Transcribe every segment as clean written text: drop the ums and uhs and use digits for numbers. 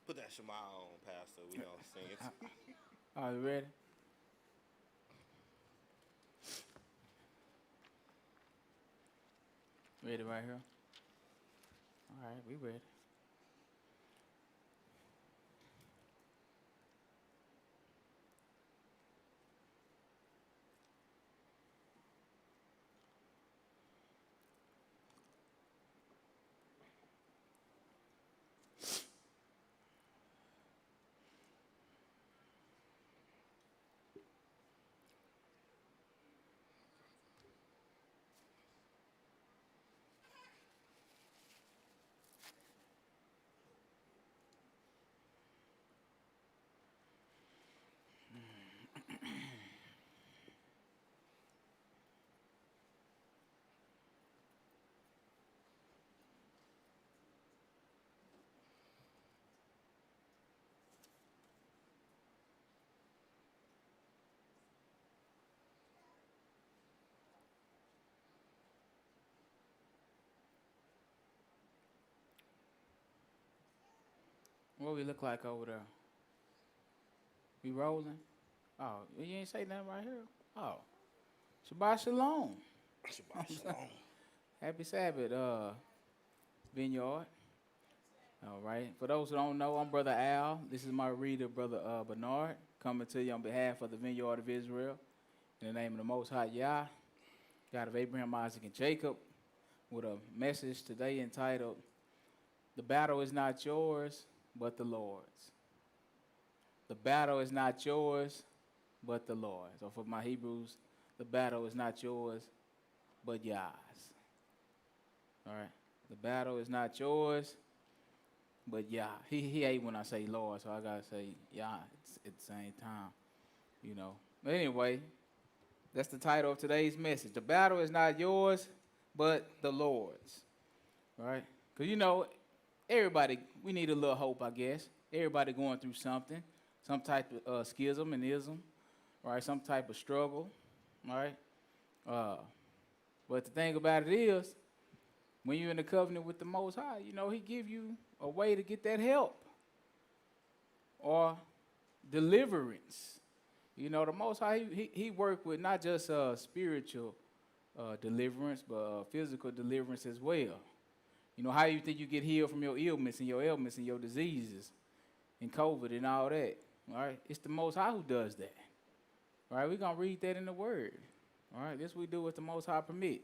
Put that Shema on, Pastor. We don't sing it. Are you ready? Ready right here? All right, we ready. What we look like over there? We rolling? Oh, you ain't say nothing right here? Oh, Shabbat Shalom. Shabbat shalom. Happy Sabbath, Vineyard. All right. For those who don't know, I'm Brother Al. This is my reader, Brother Bernard, coming to you on behalf of the Vineyard of Israel. In the name of the Most High Yah, God of Abraham, Isaac, and Jacob, with a message today entitled, "The battle is not yours, but the Lord's." The battle is not yours, but the Lord's. Or for my Hebrews, the battle is not yours, but Yah's. All right. The battle is not yours, but Yah. He hate when I say Lord, so I gotta say Yah at the same time, you know. But anyway, that's the title of today's message. The battle is not yours, but the Lord's. All right? Because, you know, everybody, we need a little hope, I guess. Everybody going through something, some type of schism and ism, right? Some type of struggle, all right? But the thing about it is, when you're in the covenant with the Most High, you know, he give you a way to get that help or deliverance. You know, the Most High, he worked with not just spiritual deliverance, but physical deliverance as well. You know, how you think you get healed from your ailments and your diseases and COVID and all that, all right? It's the Most High who does that, all right? We're going to read that in the Word, all right? This we do what the Most High permit.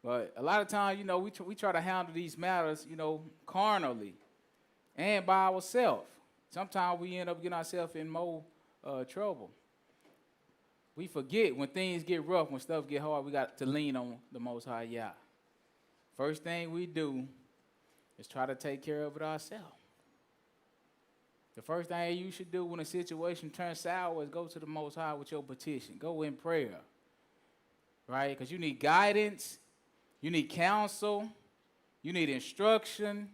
But a lot of times, you know, we try to handle these matters, you know, carnally and by ourselves. Sometimes we end up getting ourselves in more trouble. We forget when things get rough, when stuff get hard, we got to lean on the Most High Yah. First thing we do is try to take care of it ourselves. The first thing you should do when a situation turns sour is go to the Most High with your petition. Go in prayer, right? Because you need guidance, you need counsel, you need instruction,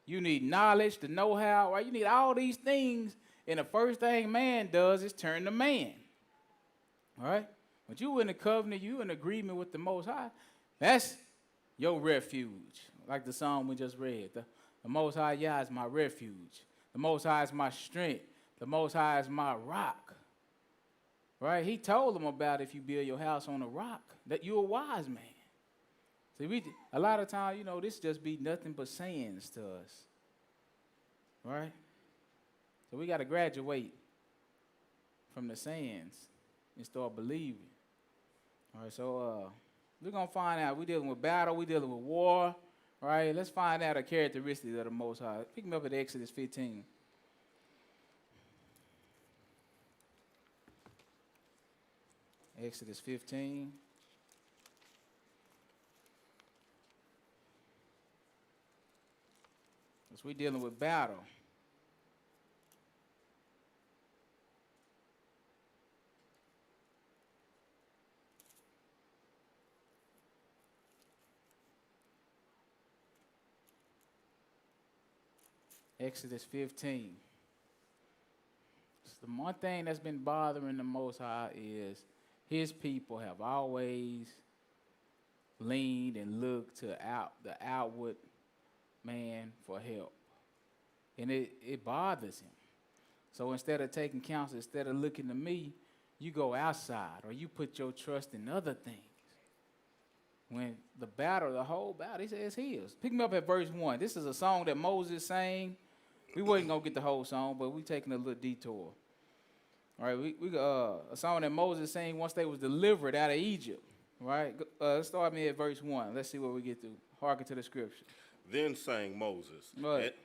you need knowledge, the know-how, right? You need all these things, and the first thing man does is turn to man, all right? When you in the covenant, you in agreement with the Most High, that's your refuge, like the psalm we just read. The Most High Yah is my refuge. The Most High is my strength. The Most High is my rock. Right? He told them about if you build your house on a rock, that you're a wise man. See, a lot of times, you know, this just be nothing but sayings to us. Right? So we got to graduate from the sayings and start believing. All right, so we're going to find out. We're dealing with battle. We're dealing with war. All right, let's find out the characteristics of the Most High. Pick me up at Exodus 15. Exodus 15. Because we're dealing with battle. Exodus 15. So the one thing that's been bothering the Most High is his people have always leaned and looked to the outward man for help. and it bothers him. So instead of taking counsel, instead of looking to me, you go outside or you put your trust in other things. When the whole battle, he says his. Pick me up at verse 1. This is a song that Moses sang. We wasn't going to get the whole song, but we taking a little detour. All right, we a song that Moses sang once they was delivered out of Egypt. Right? Let's start me at verse 1. Let's see what we get through. Hearken to the scripture. Then sang Moses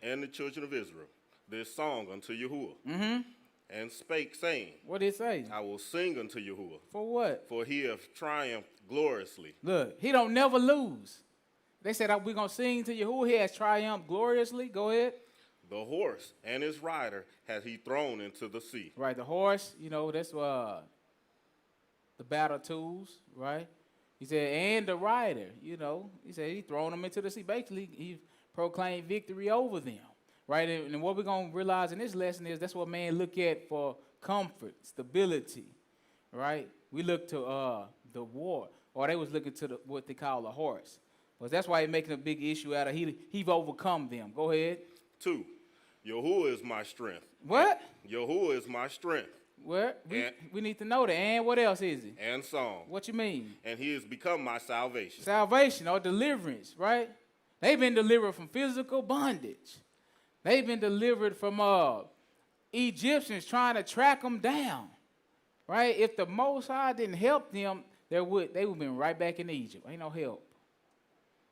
and the children of Israel this song unto Yahuwah. Mm-hmm. And spake, saying, What did it say? I will sing unto Yahuwah. For what? For he hath triumphed gloriously. Look, he don't never lose. They said, we're going to sing to Yahuwah. He has triumphed gloriously. Go ahead. The horse and his rider hath he thrown into the sea. Right, the horse, that's the battle tools, right? He said, and the rider, he said he thrown them into the sea. Basically, he proclaimed victory over them, right? And what we're going to realize in this lesson is that's what man look at for comfort, stability, right? We look to the war, or they was looking to what they call a horse. But that's why he's making a big issue out of he've overcome them. Go ahead. 2, Yahuwah is my strength. What? Yahuwah is my strength. Well, we need to know that. And what else is it? And song. What you mean? And he has become my salvation. Salvation or deliverance, right? They've been delivered from physical bondage. They've been delivered from Egyptians trying to track them down, right? If the Most High didn't help them, they would have been right back in Egypt. Ain't no help.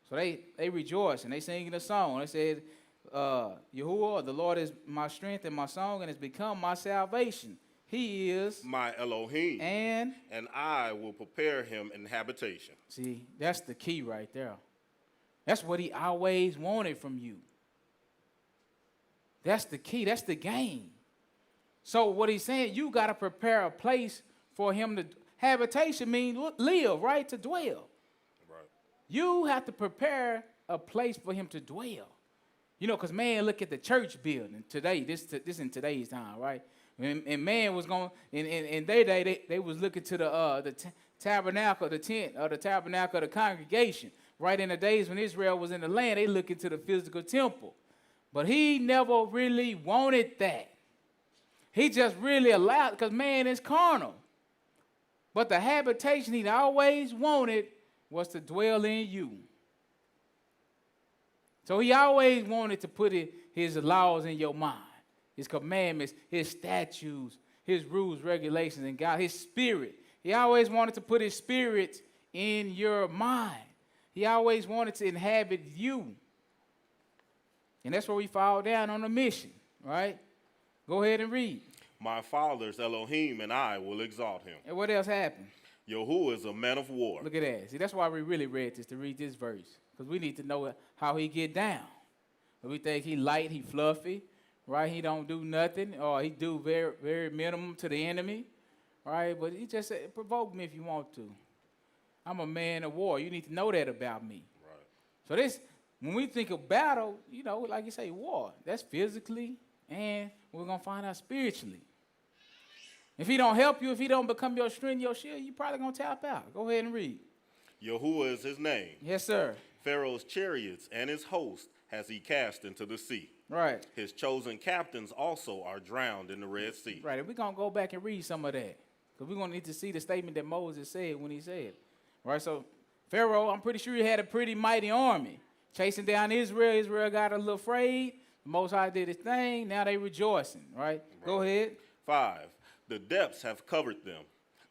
So they rejoice and they sing the song. They said, Yahuwah, the Lord is my strength and my song, and has become my salvation. He is my Elohim, and I will prepare him an habitation. See, that's the key right there. That's what he always wanted from you. That's the key. That's the game. So what he's saying, you got to prepare a place for him to. Habitation means live, right? To dwell. Right. You have to prepare a place for him to dwell. Because man, look at the church building today. This in today's time, right? And man was going in their day. They was looking to the tabernacle, the tent, or the tabernacle of the congregation. Right in the days when Israel was in the land, they looking to the physical temple. But he never really wanted that. He just really allowed, because man is carnal. But the habitation he always wanted was to dwell in you. So he always wanted to put his laws in your mind, his commandments, his statutes, his rules, regulations, and God, his spirit. He always wanted to put his spirit in your mind. He always wanted to inhabit you. And that's where we fall down on the mission, right? Go ahead and read. My father's Elohim and I will exalt him. And what else happened? Yahuwah is a man of war. Look at that. See, that's why we really read this, to read this verse. Because we need to know how he get down. But we think he light, he fluffy, right? He don't do nothing, or he do very, very minimum to the enemy, right? But he just said, provoke me if you want to. I'm a man of war. You need to know that about me. Right. So this, when we think of battle, like you say, war, that's physically, and we're going to find out spiritually. If he don't help you, if he don't become your strength, your shield, you're probably going to tap out. Go ahead and read. Yahuwah is his name. Yes, sir. Pharaoh's chariots and his host has he cast into the sea. Right. His chosen captains also are drowned in the Red Sea. Right, and we're going to go back and read some of that. Because we're going to need to see the statement that Moses said when he said. Right, so Pharaoh, I'm pretty sure he had a pretty mighty army. Chasing down Israel. Israel got a little afraid. The Most High did his thing. Now they rejoicing, right? Go ahead. 5. The depths have covered them.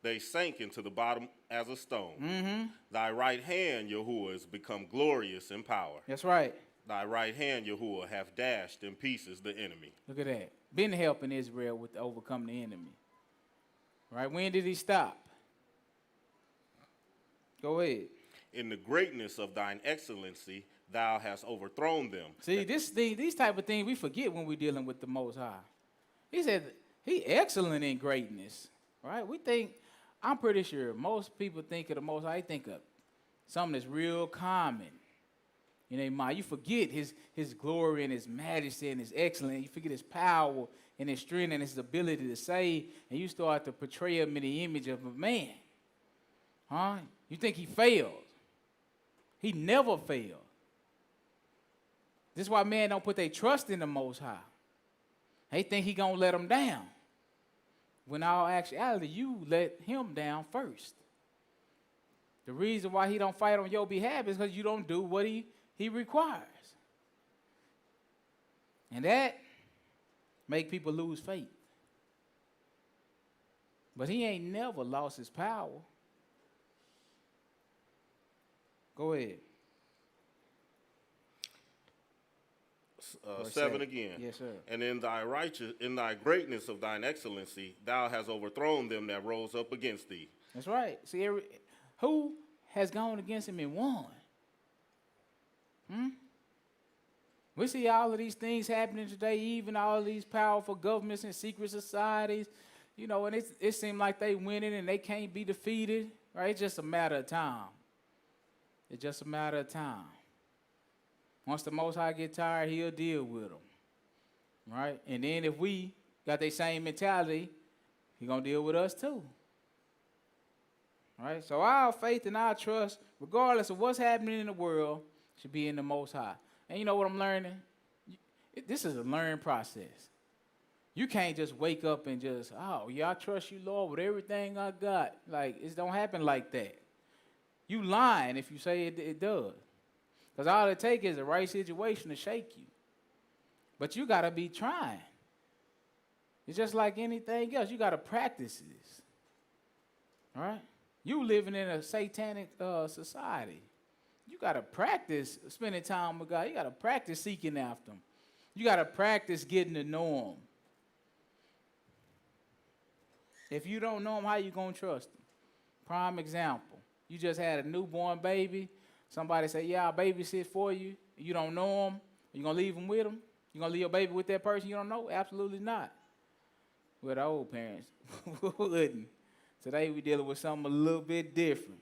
They sank into the bottom as a stone. Mm-hmm. Thy right hand, Yahuwah, has become glorious in power. That's right. Thy right hand, Yahuwah, hath dashed in pieces the enemy. Look at that. Been helping Israel with to overcome the enemy. Right? When did he stop? Go ahead. In the greatness of thine excellency, thou hast overthrown them. See, these type of things we forget when we're dealing with the Most High. He said he excellent in greatness, right? I'm pretty sure most people think of the Most High, they think of something that's real common in their mind. You forget his glory and his majesty and his excellence. You forget his power and his strength and his ability to save, and you start to portray him in the image of a man. Huh? You think he failed. He never failed. This is why man don't put their trust in the Most High. They think he gonna let them down. When all actuality, you let him down first. The reason why he don't fight on your behalf is because you don't do what he requires. And that make people lose faith. But he ain't never lost his power. Go ahead. 7 again. Yes, sir. And in thy greatness of thine excellency, thou hast overthrown them that rose up against thee. That's right. See, who has gone against him and won? We see all of these things happening today, even all of these powerful governments and secret societies, you know, and it seems like they winning and they can't be defeated, right? It's just a matter of time. It's just a matter of time. Once the Most High get tired, he'll deal with them, right? And then if we got that same mentality, he gonna deal with us too, right? So our faith and our trust, regardless of what's happening in the world, should be in the Most High. And you know what I'm learning? This is a learning process. You can't just wake up and just, oh, yeah, I trust you, Lord, with everything I got. Like, it don't happen like that. You lying if you say it does. Because all it takes is the right situation to shake you. But you got to be trying. It's just like anything else. You got to practice this. All right? You living in a satanic society. You got to practice spending time with God. You got to practice seeking after him. You got to practice getting to know him. If you don't know him, how you going to trust him? Prime example. You just had a newborn baby. Somebody say, yeah, I'll babysit for you. You don't know him. You going to leave him with him? You going to leave your baby with that person you don't know? Absolutely not. Well, the old parents wouldn't. Today we dealing with something a little bit different.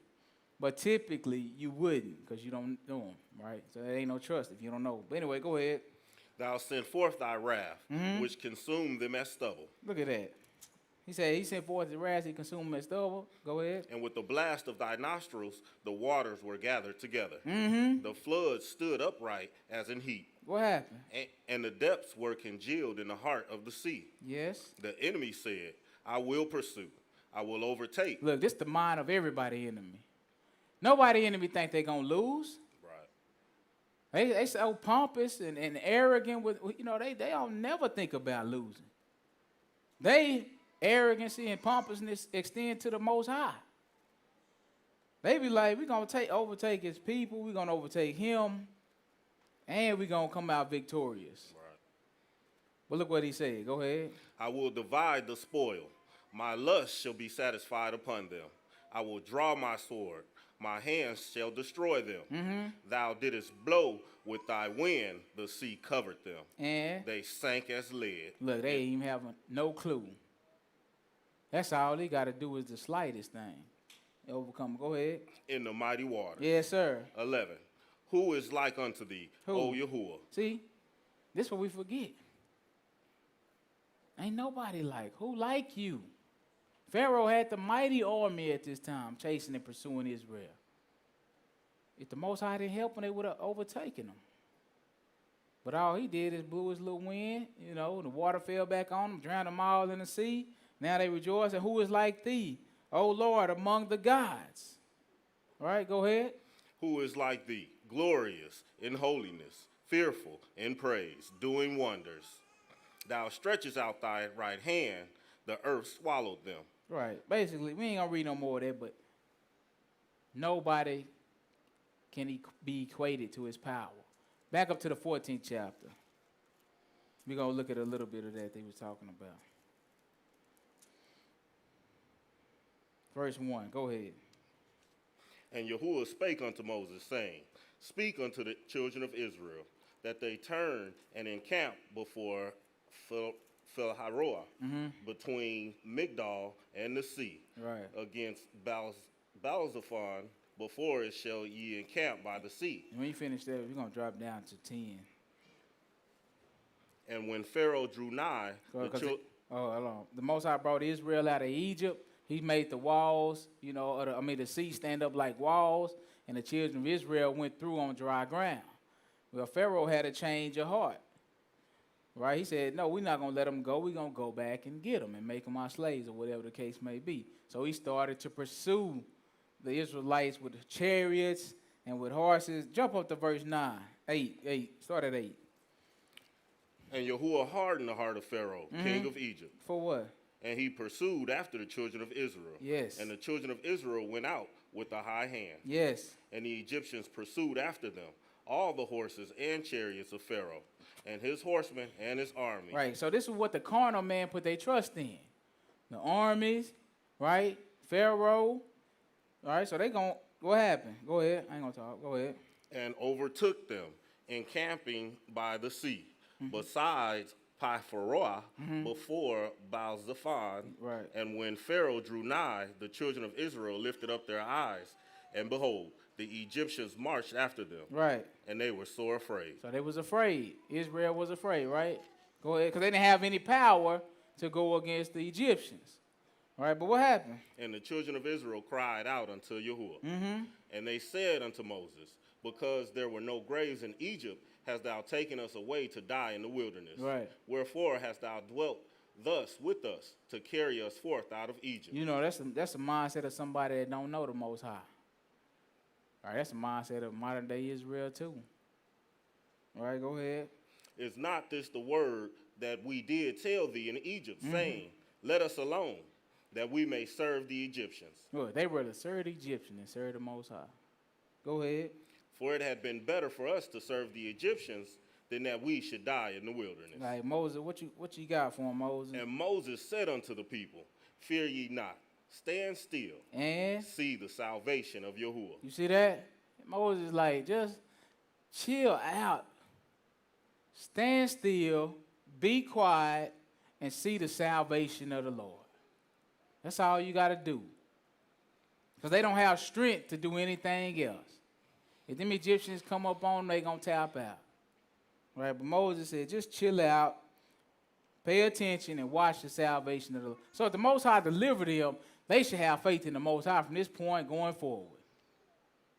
But typically you wouldn't because you don't know him, right? So there ain't no trust if you don't know. But anyway, go ahead. Thou sent forth thy wrath, which consumed them as stubble. Look at that. He said he sent forth his wrath, he consumed them as stubble. Go ahead. And with the blast of thy nostrils, the waters were gathered together. The flood stood upright as in heap. What happened? And the depths were congealed in the heart of the sea. Yes. The enemy said, I will pursue. I will overtake. Look, this is the mind of everybody enemy. Nobody enemy think they're going to lose. Right. They so pompous and arrogant with, you know, they don't never think about losing. They arrogancy and pompousness extend to the Most High. They be like, we're going to overtake his people, we're going to overtake him, and we're going to come out victorious. Right. But look what he said. Go ahead. I will divide the spoil. My lust shall be satisfied upon them. I will draw my sword. My hands shall destroy them. Thou didst blow with thy wind, the sea covered them. And they sank as lead. Look, they ain't even have no clue. That's all they got to do is the slightest thing. Overcome. Go ahead. In the mighty waters. Yes, sir. 11. Who is like unto thee, O Yahuwah? See, this is what we forget. Ain't nobody like. Who like you? Pharaoh had the mighty army at this time, chasing and pursuing Israel. If the Most High didn't help him, they would have overtaken him. But all he did is blew his little wind, you know, the water fell back on them, drowned them all in the sea. Now they rejoice. And who is like thee, O Lord, among the gods? All right, go ahead. Who is like thee, glorious in holiness, fearful in praise, doing wonders. Thou stretchest out thy right hand, the earth swallowed them. Right. Basically, we ain't going to read no more of that, but nobody can be equated to his power. Back up to the 14th chapter. We're going to look at a little bit of that they was talking about. Verse 1, go ahead. And Yahuwah spake unto Moses, saying, Speak unto the children of Israel, that they turn and encamp before Philharoah, between Migdol and the sea, right, against Baal-zephon, before it shall ye encamp by the sea. And when you finish that, we're going to drop down to 10. And when Pharaoh drew nigh, the Most High brought Israel out of Egypt. He made the walls, you know, the sea stand up like walls, and the children of Israel went through on dry ground. Well, Pharaoh had a change of heart. Right? He said, no, we're not going to let them go. We're going to go back and get them and make them our slaves or whatever the case may be. So he started to pursue the Israelites with chariots and with horses. Jump up to verse 9, 8. Start at 8. And Yahuwah hardened the heart of Pharaoh, king of Egypt. For what? And he pursued after the children of Israel. Yes. And the children of Israel went out with a high hand. Yes. And the Egyptians pursued after them, all the horses and chariots of Pharaoh, and his horsemen and his army. Right. So this is what the carnal man put their trust in. The armies, right? Pharaoh. All right. So they going to, what happened? Go ahead. I ain't going to talk. Go ahead. And overtook them, encamping by the sea, besides Pi-Hahiroth, before Baal-Zephon. Right. And when Pharaoh drew nigh, the children of Israel lifted up their eyes, and behold, the Egyptians marched after them. Right. And they were sore afraid. So they was afraid. Israel was afraid, right? Go ahead. Because they didn't have any power to go against the Egyptians. Right. But what happened? And the children of Israel cried out unto Yahuwah. And they said unto Moses, because there were no graves in Egypt, hast thou taken us away to die in the wilderness. Right. Wherefore hast thou dwelt thus with us to carry us forth out of Egypt. You know, that's a mindset of somebody that don't know the Most High. All right, that's the mindset of modern day Israel too. All right, go ahead. Is not this the word that we did tell thee in Egypt, saying, let us alone, that we may serve the Egyptians? Well, they were to serve the Egyptians and serve the Most High. Go ahead. For it had been better for us to serve the Egyptians than that we should die in the wilderness. Like Moses, what you got for him, Moses? And Moses said unto the people, fear ye not, stand still, And see the salvation of Yahuwah. you see that? Moses like, just chill out. Stand still, be quiet, and see the salvation of the Lord. That's all you got to do. Because they don't have strength to do anything else. If them Egyptians come up on them, they going to tap out. Right? But Moses said, just chill out, pay attention, and watch the salvation of the Lord. So if the Most High delivered them, they should have faith in the Most High from this point going forward.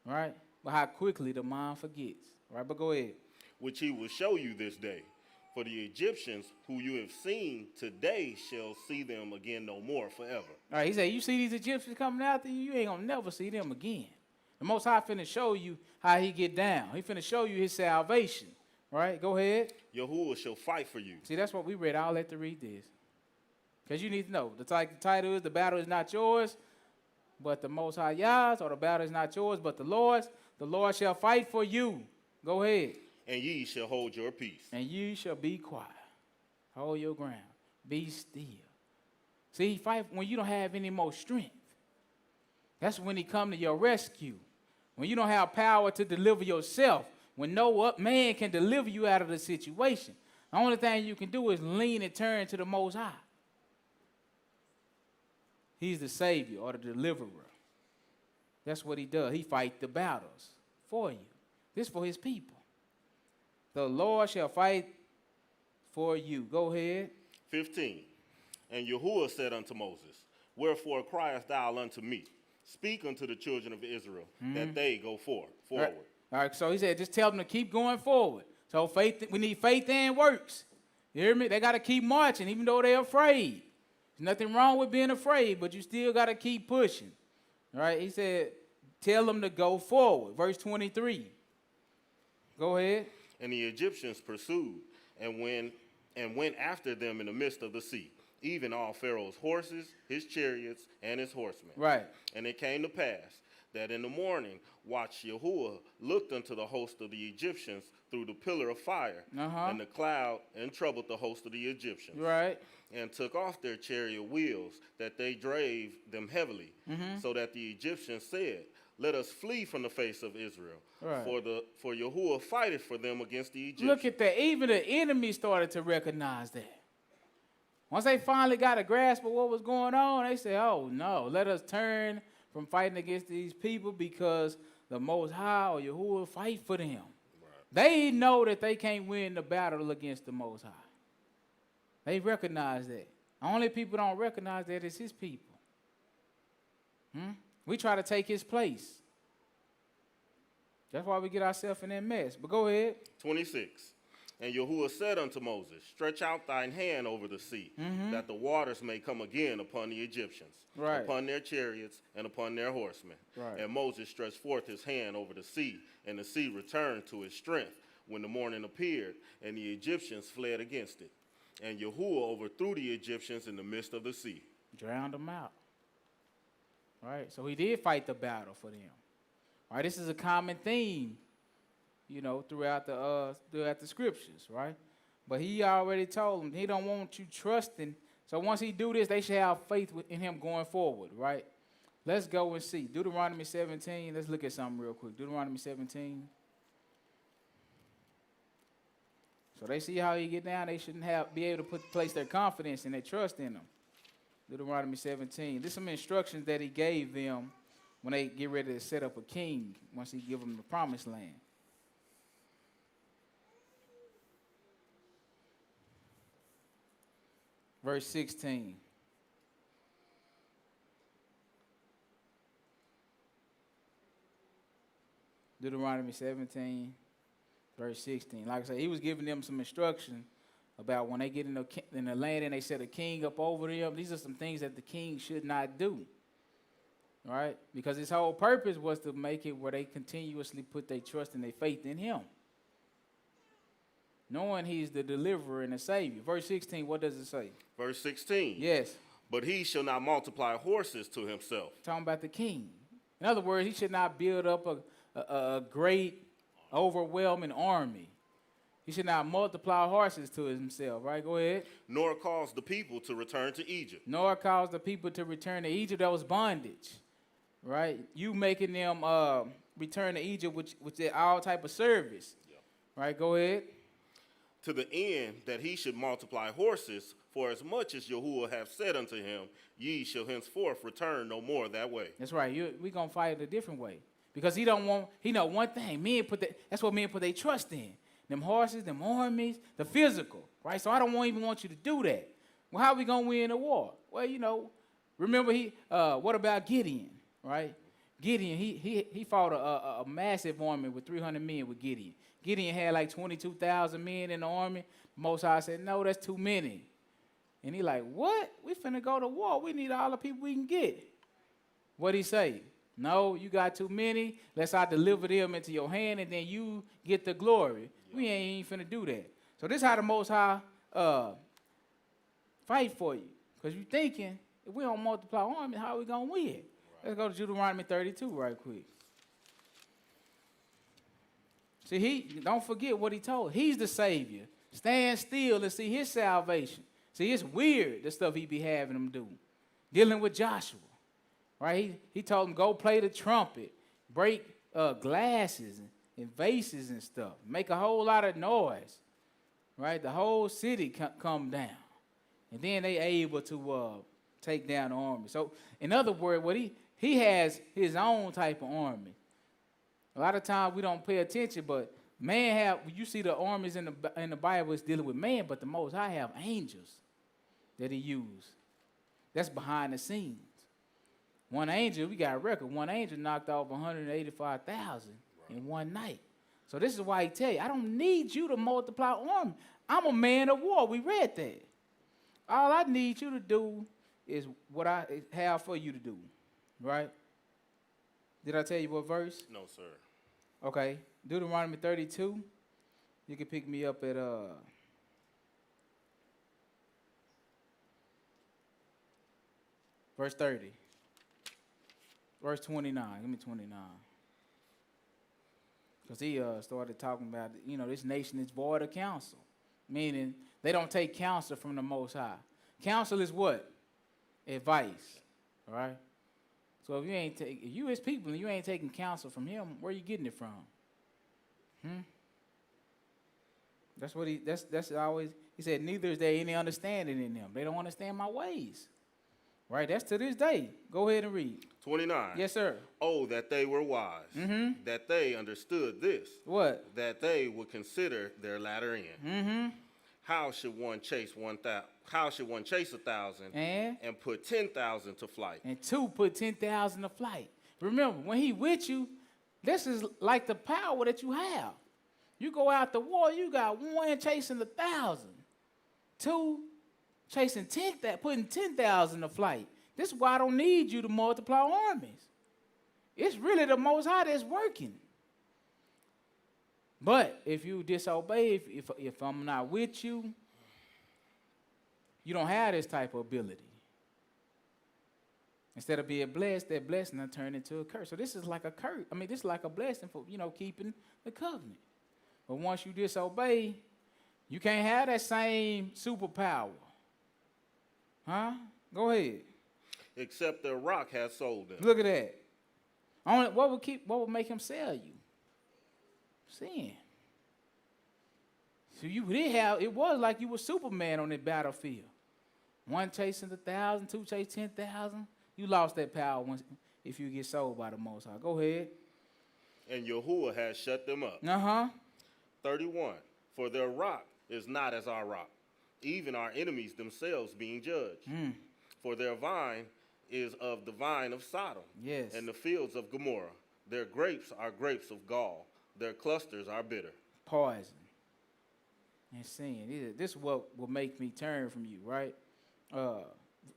Right? But how quickly the mind forgets. Right? But go ahead. Which he will show you this day. For the Egyptians who you have seen today shall see them again no more forever. All right, he said, you see these Egyptians coming after you, you ain't going to never see them again. The Most High finna show you how he get down. He finna show you his salvation. Right? Go ahead. Yahuwah shall fight for you. See, that's what we read. I'll let to read this. Because you need to know. The title is, the battle is not yours, but the Most High Yah's, or the battle is not yours, but the Lord's. The Lord shall fight for you. Go ahead. And ye shall hold your peace. And you shall be quiet. Hold your ground. Be still. See, he fight when you don't have any more strength. That's when he come to your rescue. When you don't have power to deliver yourself. When no man can deliver you out of the situation. The only thing you can do is lean and turn to the Most High. He's the Savior or the deliverer. That's what he does. He fights the battles for you. This is for his people. The Lord shall fight for you. Go ahead. 15. And Yahuwah said unto Moses, wherefore criest thou unto me? Speak unto the children of Israel, that they go forward. All right, so he said, just tell them to keep going forward. So faith, we need faith and works. You hear me? They got to keep marching, even though they're afraid. There's nothing wrong with being afraid, but you still got to keep pushing. All right, he said, tell them to go forward. Verse 23. Go ahead. And the Egyptians pursued and went after them in the midst of the sea, even all Pharaoh's horses, his chariots, and his horsemen. Right. And it came to pass that in the morning watched Yahuwah looked unto the host of the Egyptians through the pillar of fire and the cloud, and troubled the host of the Egyptians. Right. And took off their chariot wheels, that they drave them heavily, so that the Egyptians said, let us flee from the face of Israel. Right. For Yahuwah fighteth for them against the Egyptians. Look at that. Even the enemy started to recognize that. Once they finally got a grasp of what was going on, they said, oh, no, let us turn from fighting against these people because the Most High or Yahuwah fight for them. Right. They know that they can't win the battle against the Most High. They recognize that. Only people don't recognize that is his people. We try to take his place. That's why we get ourselves in that mess. But go ahead. 26. And Yahuwah said unto Moses, stretch out thine hand over the sea, that the waters may come again upon the Egyptians, Right. upon their chariots, and upon their horsemen. Right. And Moses stretched forth his hand over the sea, and the sea returned to its strength when the morning appeared, and the Egyptians fled against it. And Yahuwah overthrew the Egyptians in the midst of the sea. Drowned them out. Right? So he did fight the battle for them. Right? This is a common theme, you know, throughout the scriptures, right? But he already told them he don't want you trusting. So once he do this, they should have faith in him going forward, right? Let's go and see. Deuteronomy 17. Let's look at something real quick. Deuteronomy 17. So they see how he get down. They shouldn't be able to place their confidence and their trust in him. Deuteronomy 17. There's some instructions that he gave them when they get ready to set up a king once he give them the promised land. Verse 16. Deuteronomy 17, verse 16. Like I said, he was giving them some instruction about when they get in the land and they set a king up over them. These are some things that the king should not do. Right? Because his whole purpose was to make it where they continuously put their trust and their faith in him. Knowing he's the deliverer and the savior. Verse 16, what does it say? Verse 16. Yes. But he shall not multiply horses to himself. Talking about the king. In other words, he should not build up a great, overwhelming army. He should not multiply horses to himself, right? Go ahead. Nor cause the people to return to Egypt. Nor cause the people to return to Egypt. That was bondage, right? You making them return to Egypt, which is all type of service, right? Go ahead. To the end that he should multiply horses, for as much as Yahuwah hath said unto him, ye shall henceforth return no more that way. That's right. We gonna fight it a different way. Because he know one thing. That's what men put their trust in. Them horses, them armies, the physical, right? So I don't even want you to do that. Well, how are we going to win the war? Well, you know, remember what about Gideon, right? Gideon, he fought a massive army with 300 men with Gideon. Gideon had like 22,000 men in the army. Most High said, no, that's too many. And he like, what? We finna go to war. We need all the people we can get. What'd he say? No, you got too many. Let's I deliver them into your hand, and then you get the glory. We ain't finna do that. So this is how the Most High fight for you. Because you thinking, if we don't multiply army, how are we going to win? Right. Let's go to Deuteronomy 32 right quick. See, don't forget what he told. He's the Savior. Stand still and see his salvation. See, it's weird, the stuff he be having them do. Dealing with Joshua. Right? He told him, go play the trumpet, break glasses and vases and stuff, make a whole lot of noise. Right? The whole city come down. And then they able to take down the army. So, in other words, what he has his own type of army. A lot of times we don't pay attention, but you see the armies in the Bible is dealing with man, but the Most High have angels that he used. That's behind the scenes. One angel, we got a record, one angel knocked off 185,000 in one night. So this is why he tell you, I don't need you to multiply army. I'm a man of war. We read that. All I need you to do is what I have for you to do, right? Did I tell you what verse? No, sir. Okay, Deuteronomy 32. You can pick me up at verse 30. Verse 29. Give me 29. Because he started talking about, this nation is void of counsel. Meaning they don't take counsel from the Most High. Counsel is what? Advice. All right? So if you his people and you ain't taking counsel from him, where are you getting it from? That's always, he said, neither is there any understanding in them. They don't understand my ways. Right, that's to this day. Go ahead and read. 29. Yes, sir. Oh, that they were wise. Mm-hmm. That they understood this. What? That they would consider their latter end. Mm-hmm. How should one chase 1,000? How should one chase 1,000 and put 10,000 to flight? And two put 10,000 to flight. Remember, when he with you, this is like the power that you have. You go out to war, you got one chasing 1,000, two chasing 10,000, putting 10,000 to flight. This is why I don't need you to multiply armies. It's really the Most High that's working. But if you disobey, if I'm not with you, you don't have this type of ability. Instead of being blessed, that blessing will turn into a curse. So this is like a curse. I mean, this is like a blessing for, keeping the covenant. But once you disobey, you can't have that same superpower. Huh? Go ahead. Except the rock has sold them. Look at that. What would make him sell you? Sin. So it was like you were Superman on that battlefield. One chasing 1,000, two chasing 10,000. You lost that power if you get sold by the Most High. Go ahead. And Yahuwah has shut them up. 31. For their rock is not as our rock, even our enemies themselves being judged. For their vine is of the vine of Sodom, yes, and the fields of Gomorrah. Their grapes are grapes of gall. Their clusters are bitter. Poison and sin. This is what will make me turn from you, right?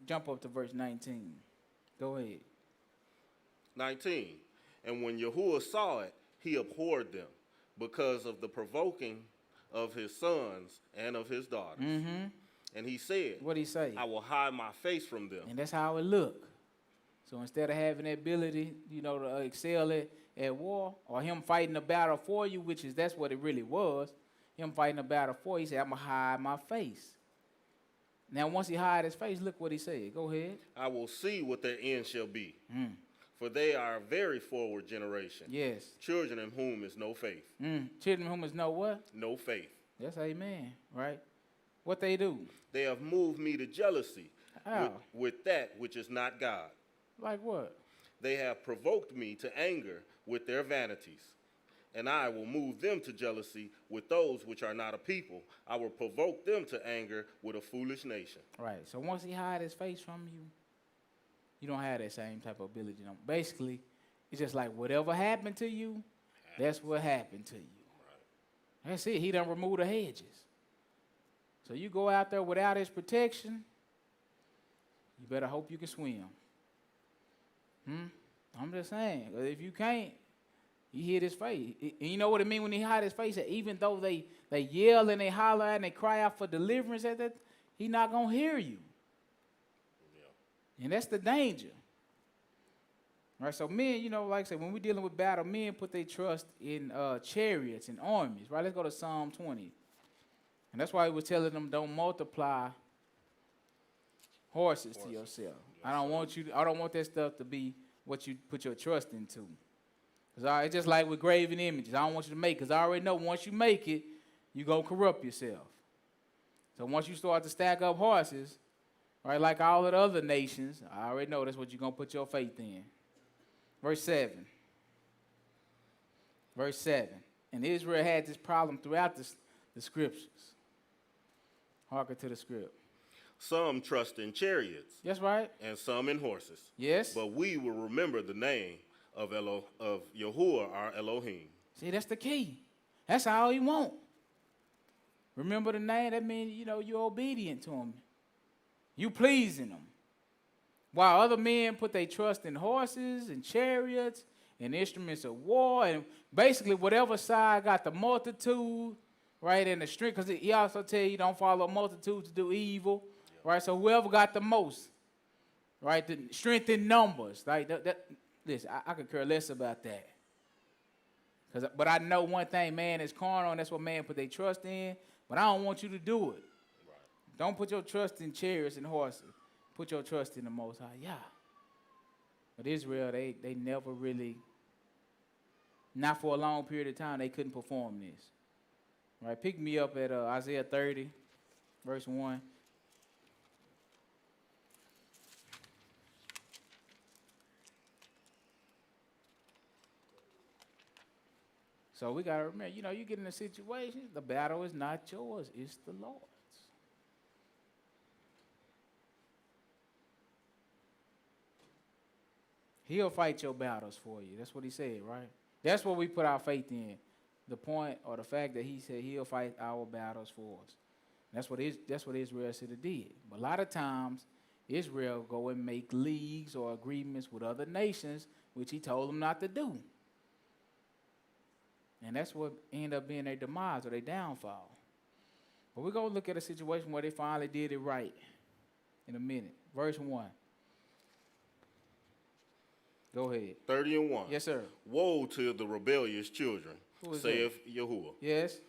Jump up to verse 19. Go ahead. 19. And when Yahuwah saw it, he abhorred them because of the provoking of his sons and of his daughters. And he said, what did he say? I will hide my face from them. And that's how it looked. So instead of having the ability, to excel at war, or him fighting a battle for you, that's what it really was, him fighting a battle for you, he said, I'm going to hide my face. Now, once he hid his face, look what he said. Go ahead. I will see what their end shall be. For they are a very forward generation. Yes. Children in whom is no faith. Children in whom is no what? No faith. That's amen, right? What they do? They have moved me to jealousy with that which is not God. Like what? They have provoked me to anger with their vanities. And I will move them to jealousy with those which are not a people. I will provoke them to anger with a foolish nation. Right. So once he hide his face from you, you don't have that same type of ability. Basically, it's just like whatever happened to you, that's what happened to you. Right. That's it. He done removed the hedges. So you go out there without his protection, you better hope you can swim. I'm just saying, if you can't, he hid his face. And you know what it means when he hide his face? That even though they yell and they holler and they cry out for deliverance at that, he not going to hear you. Yeah. And that's the danger. Right? So men, like I said, when we're dealing with battle, men put their trust in chariots and armies. Right? Let's go to Psalm 20. And that's why he was telling them, don't multiply horses to yourself. I don't want that stuff to be what you put your trust into. Because it's just like with graven images. I don't want you to make it, because I already know once you make it, you're going to corrupt yourself. So once you start to stack up horses, right, like all of the other nations, I already know that's what you're going to put your faith in. Verse 7. Verse 7. And Israel had this problem throughout the scriptures. Hearken to the script. Some trust in chariots. That's right. And some in horses. Yes. But we will remember the name of Yahuwah, our Elohim. See, that's the key. That's all he want. Remember the name. That means, you're obedient to him. You pleasing him. While other men put their trust in horses and chariots and instruments of war and basically whatever side got the multitude, right, and the strength. Because he also tell you don't follow a multitude to do evil. Right, so whoever got the most, right, the strength in numbers, right, listen, I could care less about that. But I know one thing, man is carnal, and that's what man put their trust in, but I don't want you to do it. Right. Don't put your trust in chariots and horses. Put your trust in the Most High, yeah. But Israel, they never really, not for a long period of time, they couldn't perform this. Right, pick me up at Isaiah 30, verse 1. So we got to remember, you get in a situation, the battle is not yours, it's the Lord's. He'll fight your battles for you. That's what he said, right? That's what we put our faith in. the point or the fact that he said he'll fight our battles for us. That's what Israel should have did. But a lot of times, Israel go and make leagues or agreements with other nations, which he told them not to do. And that's what ended up being their demise or their downfall. But we're going to look at a situation where they finally did it right in a minute. Verse 1. Go ahead. 30 and 1. Yes, sir. Woe to the rebellious children, Who is saith Yahuwah, Yes.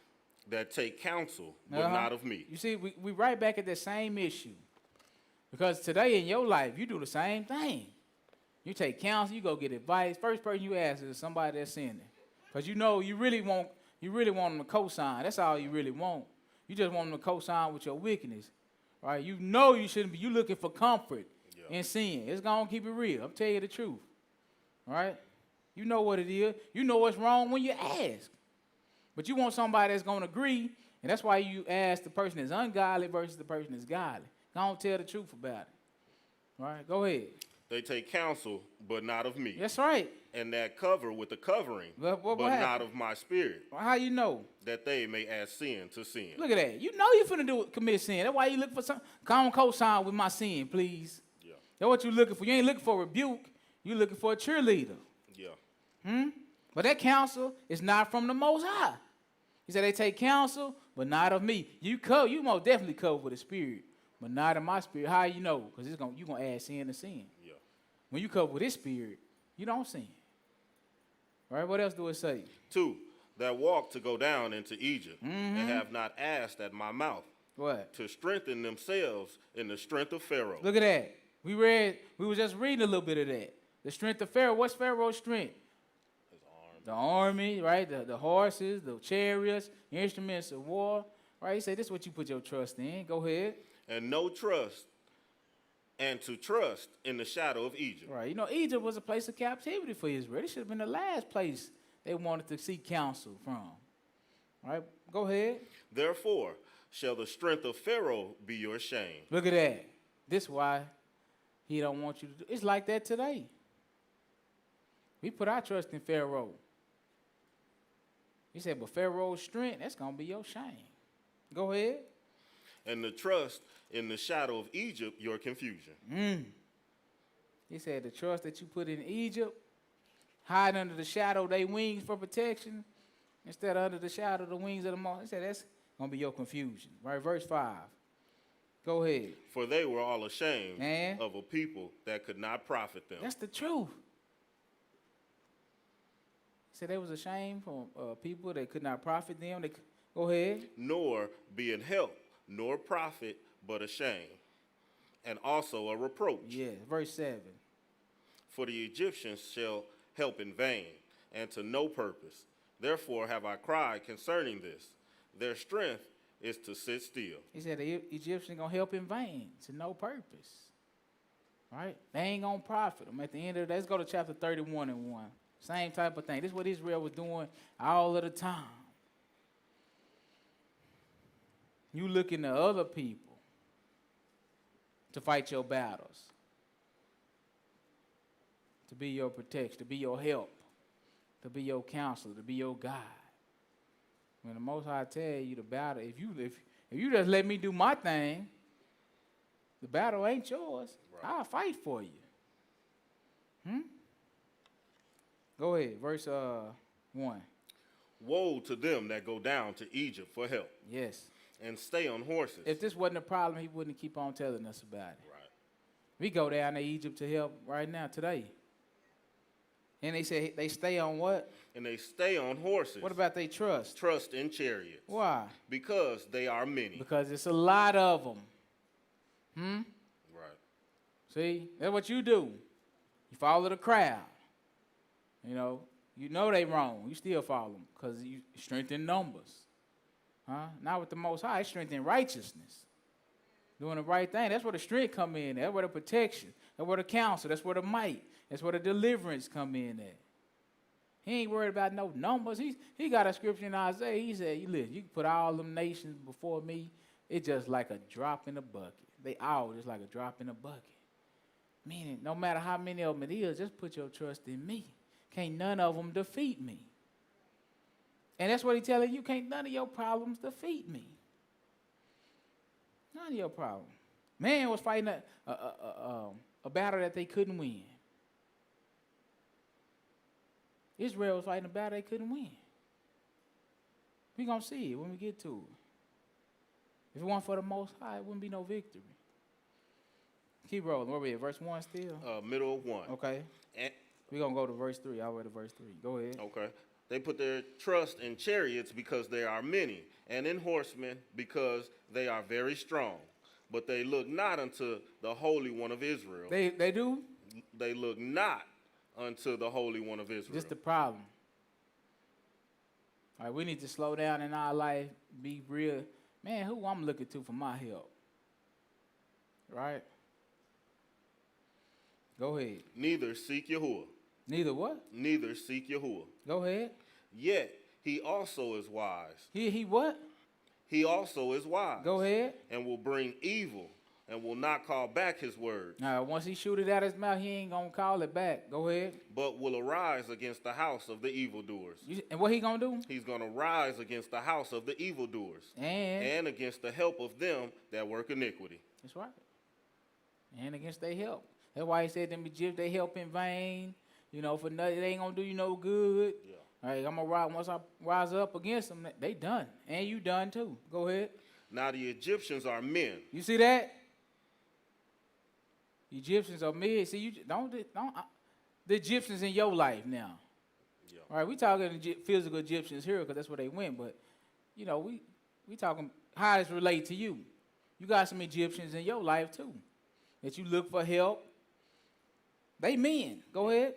that take counsel, but not of me. You see, we right back at the same issue. Because today in your life, you do the same thing. You take counsel, you go get advice. First person you ask is somebody that's sinning. Because you know you really want them to co-sign. That's all you really want. You just want them to co-sign with your wickedness. Right? You know you shouldn't be. You looking for comfort in sin. It's going to keep it real. I'm telling you the truth. All right? You know what it is. You know what's wrong when you ask. But you want somebody that's going to agree, and that's why you ask the person that's ungodly versus the person that's godly. Don't tell the truth about it. All right? Go ahead. They take counsel, but not of me. That's right. And that cover with the covering, What but happened? not of my spirit, Well, how you know? that they may add sin to sin. Look at that. You know you finna commit sin. That's why you look for some. Come on, co-sign with my sin, please. Yeah. That's what you looking for. You ain't looking for rebuke. You looking for a cheerleader. Yeah. But that counsel is not from the Most High. He said they take counsel, but not of me. You most definitely cover with the spirit, but not in my spirit. How you know? Because you're gonna add sin to sin. Yeah. When you cover with his spirit, you don't sin. Right? What else do it say? 2, that walk to go down into Egypt, and have not asked at my mouth, What? to strengthen themselves in the strength of Pharaoh. Look at that. We were just reading a little bit of that. The strength of Pharaoh. What's Pharaoh's strength? His arm. The army, right? The horses, the chariots, instruments of war. Right? He said, this is what you put your trust in. Go ahead. And no trust, and to trust in the shadow of Egypt. Right. You know, Egypt was a place of captivity for Israel. It should have been the last place they wanted to seek counsel from. Right? Go ahead. Therefore shall the strength of Pharaoh be your shame. Look at that. This is why he don't want you to do. It's like that today. We put our trust in Pharaoh. He said, but Pharaoh's strength, that's going to be your shame. Go ahead. And the trust in the shadow of Egypt, your confusion. He said the trust that you put in Egypt, hide under the shadow of their wings for protection, instead of under the shadow of the wings of the Most. He said that's going to be your confusion. Right, verse 5. Go ahead. For they were all ashamed And? of a people that could not profit them. That's the truth. He said they was ashamed from people that could not profit them. Go ahead. Nor be in help, nor profit, but a shame, and also a reproach. Yeah, verse 7. For the Egyptians shall help in vain, and to no purpose. Therefore have I cried concerning this. Their strength is to sit still. He said the Egyptians going to help in vain, to no purpose. Right? They ain't going to profit them. At the end of the day, let's go to chapter 31 and 1. Same type of thing. This is what Israel was doing all of the time. You looking to other people to fight your battles, to be your protection, to be your help, to be your counselor, to be your guide. When the Most High tell you the battle, if you just let me do my thing, the battle ain't yours. Right. I'll fight for you. Go ahead, verse 1. Woe to them that go down to Egypt for help. Yes. And stay on horses. If this wasn't a problem, he wouldn't keep on telling us about it. Right. We go down to Egypt to help right now, today. And they say they stay on what? And they stay on horses. What about they trust? Trust in chariots. Why? Because they are many. Because it's a lot of them. Right. See, that's what you do. You follow the crowd. You know they wrong. You still follow them because you strengthen numbers. Not with the Most High, strengthen righteousness. Doing the right thing. That's where the strength come in. That's where the protection. That's where the counsel. That's where the might. That's where the deliverance come in at. He ain't worried about no numbers. He got a scripture in Isaiah. He said, listen, you can put all them nations before me. It's just like a drop in a bucket. They all just like a drop in a bucket. Meaning, no matter how many of them it is, just put your trust in me. Can't none of them defeat me. And that's what he's telling you. Can't none of your problems defeat me. None of your problems. Man was fighting a battle that they couldn't win. Israel was fighting a battle they couldn't win. We're going to see it when we get to it. If it weren't for the Most High, it wouldn't be no victory. Keep rolling. Where we at? Verse 1 still? Middle of 1. Okay. We're going to go to verse 3. I read to verse 3. Go ahead. Okay. They put their trust in chariots because they are many, and in horsemen because they are very strong. But they look not unto the Holy One of Israel. They do? They look not unto the Holy One of Israel. Just the problem. All right, we need to slow down in our life, be real. Man, who I'm looking to for my help? Right? Go ahead. Neither seek Yahuwah. Neither what? Neither seek Yahuwah. Go ahead. Yet he also is wise. He what? He also is wise. Go ahead. And will bring evil and will not call back his word. Now, once he shoot it out his mouth, he ain't going to call it back. Go ahead. But will arise against the house of the evildoers. And what he going to do? He's going to rise against the house of the evildoers. And against the help of them that work iniquity. That's right. And against their help. That's why he said them Egyptians, they help in vain. You know, for nothing, they ain't going to do you no good. Yeah. All right, I'm going to rise. Once I rise up against them, they done. And you done too. Go ahead. Now the Egyptians are men. You see that? The Egyptians are men. See, you don't the Egyptians in your life now. Yeah. All right, we talking physical Egyptians here because that's where they went. But, you know, we talking how it relate to you. You got some Egyptians in your life too that you look for help. They men. Go ahead.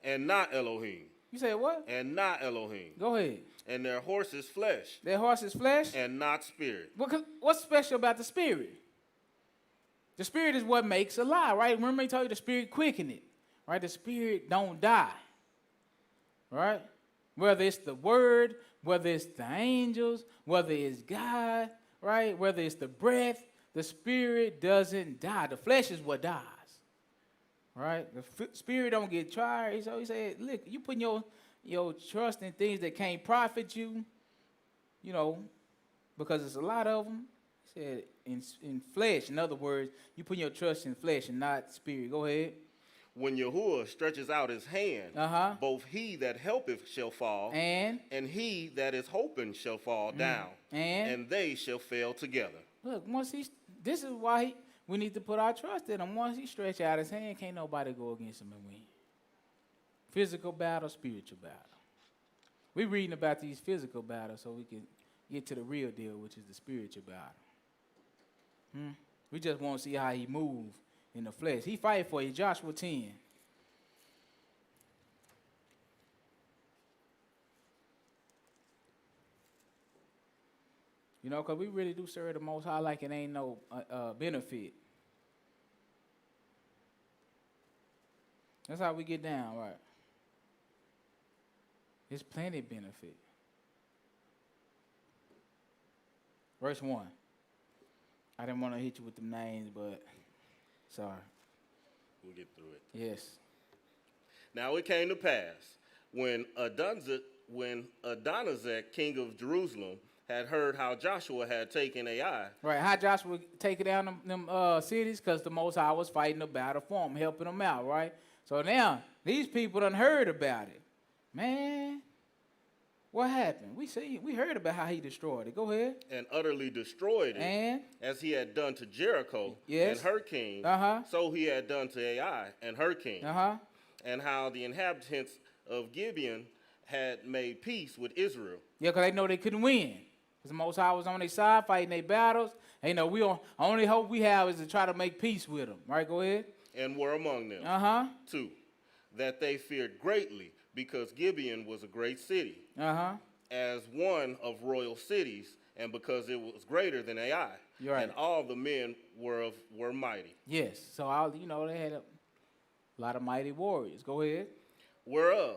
And not Elohim. You say what? And not Elohim. Go ahead. And their horse is flesh. Their horse is flesh? And not spirit. What's special about the spirit? The spirit is what makes alive, right? Remember he told you the spirit quicken it, right? The spirit don't die, right? Whether it's the word, whether it's the angels, whether it's God, right? Whether it's the breath, the spirit doesn't die. The flesh is what dies. Right? The spirit don't get tired. So he said, look, you putting your trust in things that can't profit you, you know, because there's a lot of them. He said, in flesh. In other words, you put your trust in flesh and not spirit. Go ahead. When Yahuwah stretches out his hand, both he that helpeth shall fall, and he that is hoping shall fall down, and they shall fail together. Look, this is why we need to put our trust in him. Once he stretch out his hand, can't nobody go against him and win. Physical battle, spiritual battle. We're reading about these physical battles so we can get to the real deal, which is the spiritual battle. We just want to see how he move in the flesh. He fight for you. Joshua 10. You know, because we really do serve the Most High like it ain't no benefit. That's how we get down, right? There's plenty of benefit. Verse 1. I didn't want to hit you with the names, but sorry. We'll get through it. Yes. Now it came to pass, when Adonizek, king of Jerusalem, had heard how Joshua had taken Ai. Right, how Joshua taking down them cities, because the Most High was fighting the battle for them, helping them out, right? So now, these people done heard about it. Man, what happened? We heard about how he destroyed it. Go ahead. And utterly destroyed it. And? As he had done to Jericho and her king, so he had done to Ai and her king. And how the inhabitants of Gibeon had made peace with Israel. Yeah, because they know they couldn't win. Because the Most High was on their side, fighting their battles. And, you know, only hope we have is to try to make peace with them. Right, go ahead. And were among them. 2, that they feared greatly, because Gibeon was a great city. As one of royal cities, and because it was greater than Ai. Right. And all the men were mighty. Yes. So, they had a lot of mighty warriors. Go ahead. Whereof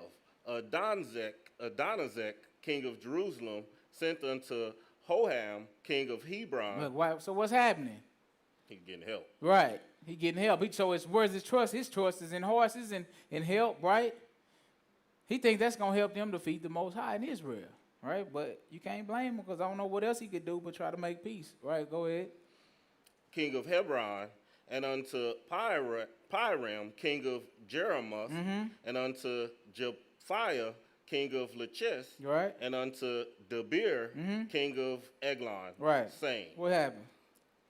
Adonizek, king of Jerusalem, sent unto Hoham, king of Hebron. Look, so what's happening? He's getting help. Right. He getting help. So where's his trust? His trust is in horses and help, right? He thinks that's going to help them defeat the Most High in Israel, right? But you can't blame him because I don't know what else he could do but try to make peace, right? Go ahead. king of Hebron, and unto Piram, king of Jeremoth, and unto Japhiah, king of Lachish, Right. and unto Debir, king of Eglon, Right. saying, What happened?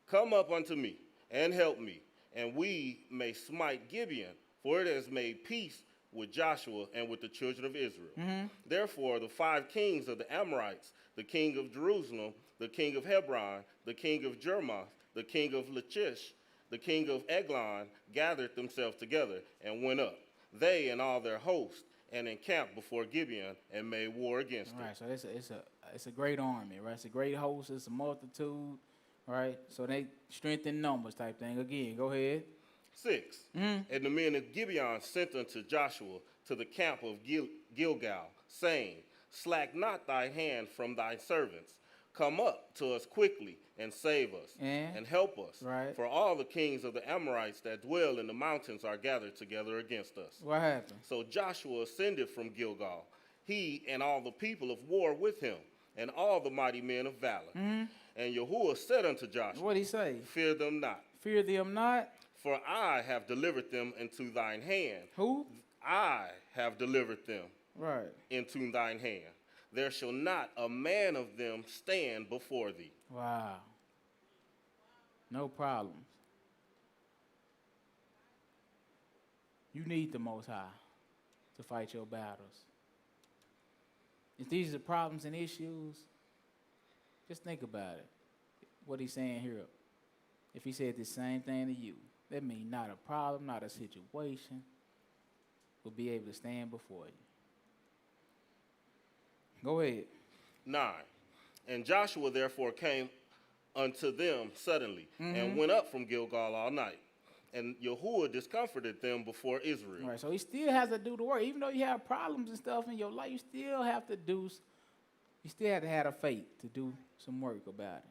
Come up unto me, and help me, and we may smite Gibeon, for it has made peace with Joshua and with the children of Israel. Therefore the 5 kings of the Amorites, the king of Jerusalem, the king of Hebron, the king of Jermoth, the king of Lachish, the king of Eglon, gathered themselves together and went up, they and all their host, and encamped before Gibeon and made war against Right. it. So it's a great army, right? It's a great host. It's a multitude, right? So they strengthen numbers type thing. Again, go ahead. 6. And the men of Gibeon sent unto Joshua to the camp of Gilgal, saying, Slack not thy hand from thy servants. Come up to us quickly and save us and help us. Right. For all the kings of the Amorites that dwell in the mountains are gathered together against us. What happened? So Joshua ascended from Gilgal, he and all the people of war with him, and all the mighty men of valor. And Yahuwah said unto Joshua, What'd he say? Fear them not, Fear them not. for I have delivered them into thine hand. Who? I have delivered them Right. into thine hand. There shall not a man of them stand before thee. Wow. No problems. You need the Most High to fight your battles. If these are problems and issues, just think about it. What he's saying here. If he said the same thing to you, that means not a problem, not a situation will be able to stand before you. Go ahead. 9. And Joshua therefore came unto them suddenly, and went up from Gilgal all night. And Yahuwah discomforted them before Israel. All right, so he still has to do the work. Even though you have problems and stuff in your life, you still have to have the faith to do some work about it.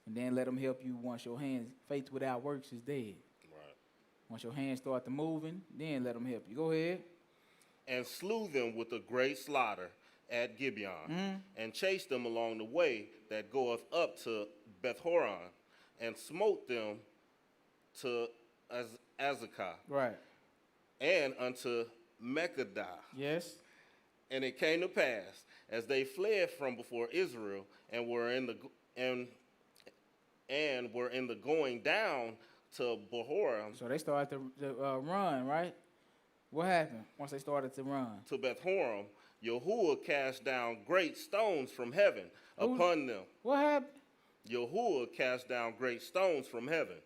And then let him help you once your hands, faith without works is dead. Right. Once your hands start to moving, then let him help you. Go ahead. And slew them with a great slaughter at Gibeon, and chased them along the way that goeth up to Beth-horon, and smote them to Azekah, Right. and unto Mekkedah. Yes. And it came to pass, as they fled from before Israel, and were in the going down to Beth-horon, So they started to run, right? What happened once they started to run? to Beth-horon, Yahuwah cast down great stones from heaven upon them. What happened? Yahuwah cast down great stones from heaven.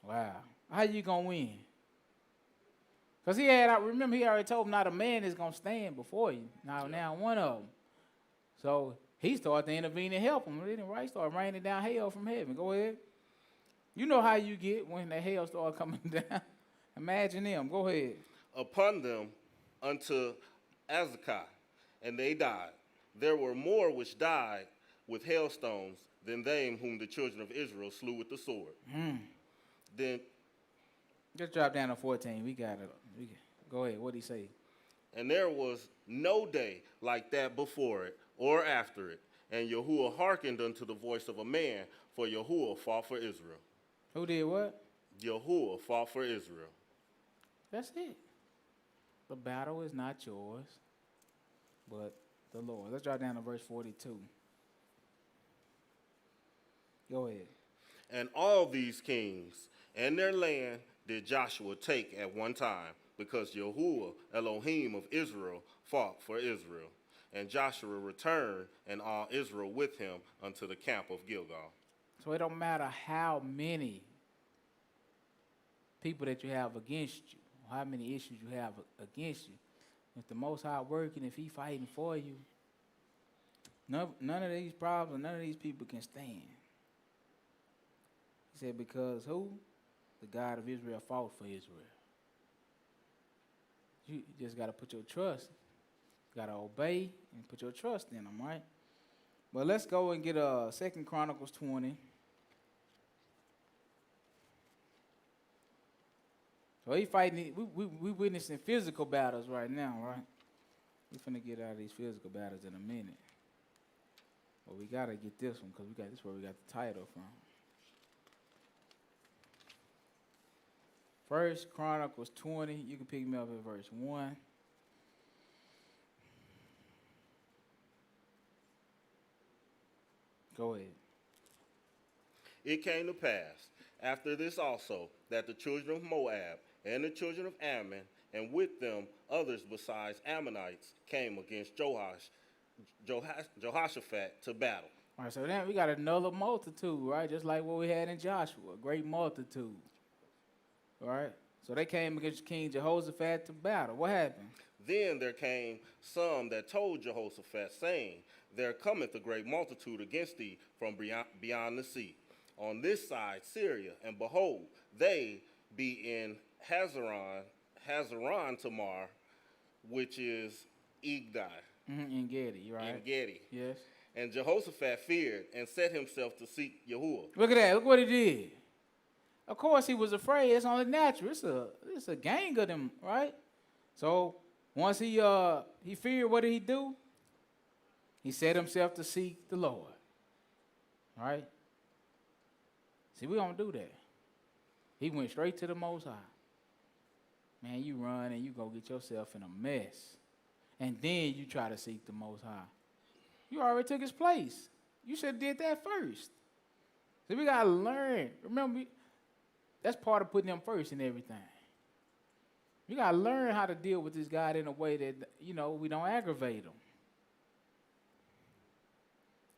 Wow. How you going to win? Because he already told him not a man is going to stand before you. Now one of them. So he started to intervene and help him. Right? Started raining down hell from heaven. Go ahead. You know how you get when the hell started coming down. Imagine them. Go ahead. Upon them unto Azekah, and they died. There were more which died with hailstones than they whom the children of Israel slew with the sword. Then, Just drop down to 14. We got it. Go ahead. What'd he say? and there was no day like that before it or after it. And Yahuwah hearkened unto the voice of a man, for Yahuwah fought for Israel. Who did what? Yahuwah fought for Israel. That's it. The battle is not yours, but the Lord. Let's drop down to verse 42. Go ahead. And all these kings and their land did Joshua take at one time, because Yahuwah, Elohim of Israel, fought for Israel. And Joshua returned, and all Israel with him, unto the camp of Gilgal. So it don't matter how many people that you have against you, or how many issues you have against you. If the Most High working, if he fighting for you, none of these problems, none of these people can stand. He said, because who? The God of Israel fought for Israel. You just got to put your trust. You got to obey and put your trust in them, right? But let's go and get 2 Chronicles 20. So he fighting, we witnessing physical battles right now, right? We're finna get out of these physical battles in a minute. Well, we got to get this one because this is where we got the title from. First Chronicles 20. You can pick me up at verse 1. Go ahead. It came to pass, after this also, that the children of Moab and the children of Ammon, and with them others besides Ammonites, came against Jehoshaphat to battle. All right, so then we got another multitude, right? Just like what we had in Joshua, a great multitude. All right? So they came against King Jehoshaphat to battle. What happened? Then there came some that told Jehoshaphat, saying, There cometh a great multitude against thee from beyond the sea, on this side Syria, and behold, they be in Hazaron Tamar, which is Egdai. In Gedi, right? In Gedi. Yes. And Jehoshaphat feared and set himself to seek Yahuwah. Look at that. Look what he did. Of course, he was afraid. It's only natural. It's a gang of them, right? So once he feared, what did he do? He set himself to seek the Lord. Right? See, we don't do that. He went straight to the Most High. Man, you run and you go get yourself in a mess. And then you try to seek the Most High. You already took his place. You should have did that first. See, we got to learn. Remember, that's part of putting him first in everything. You got to learn how to deal with this God in a way that, we don't aggravate him.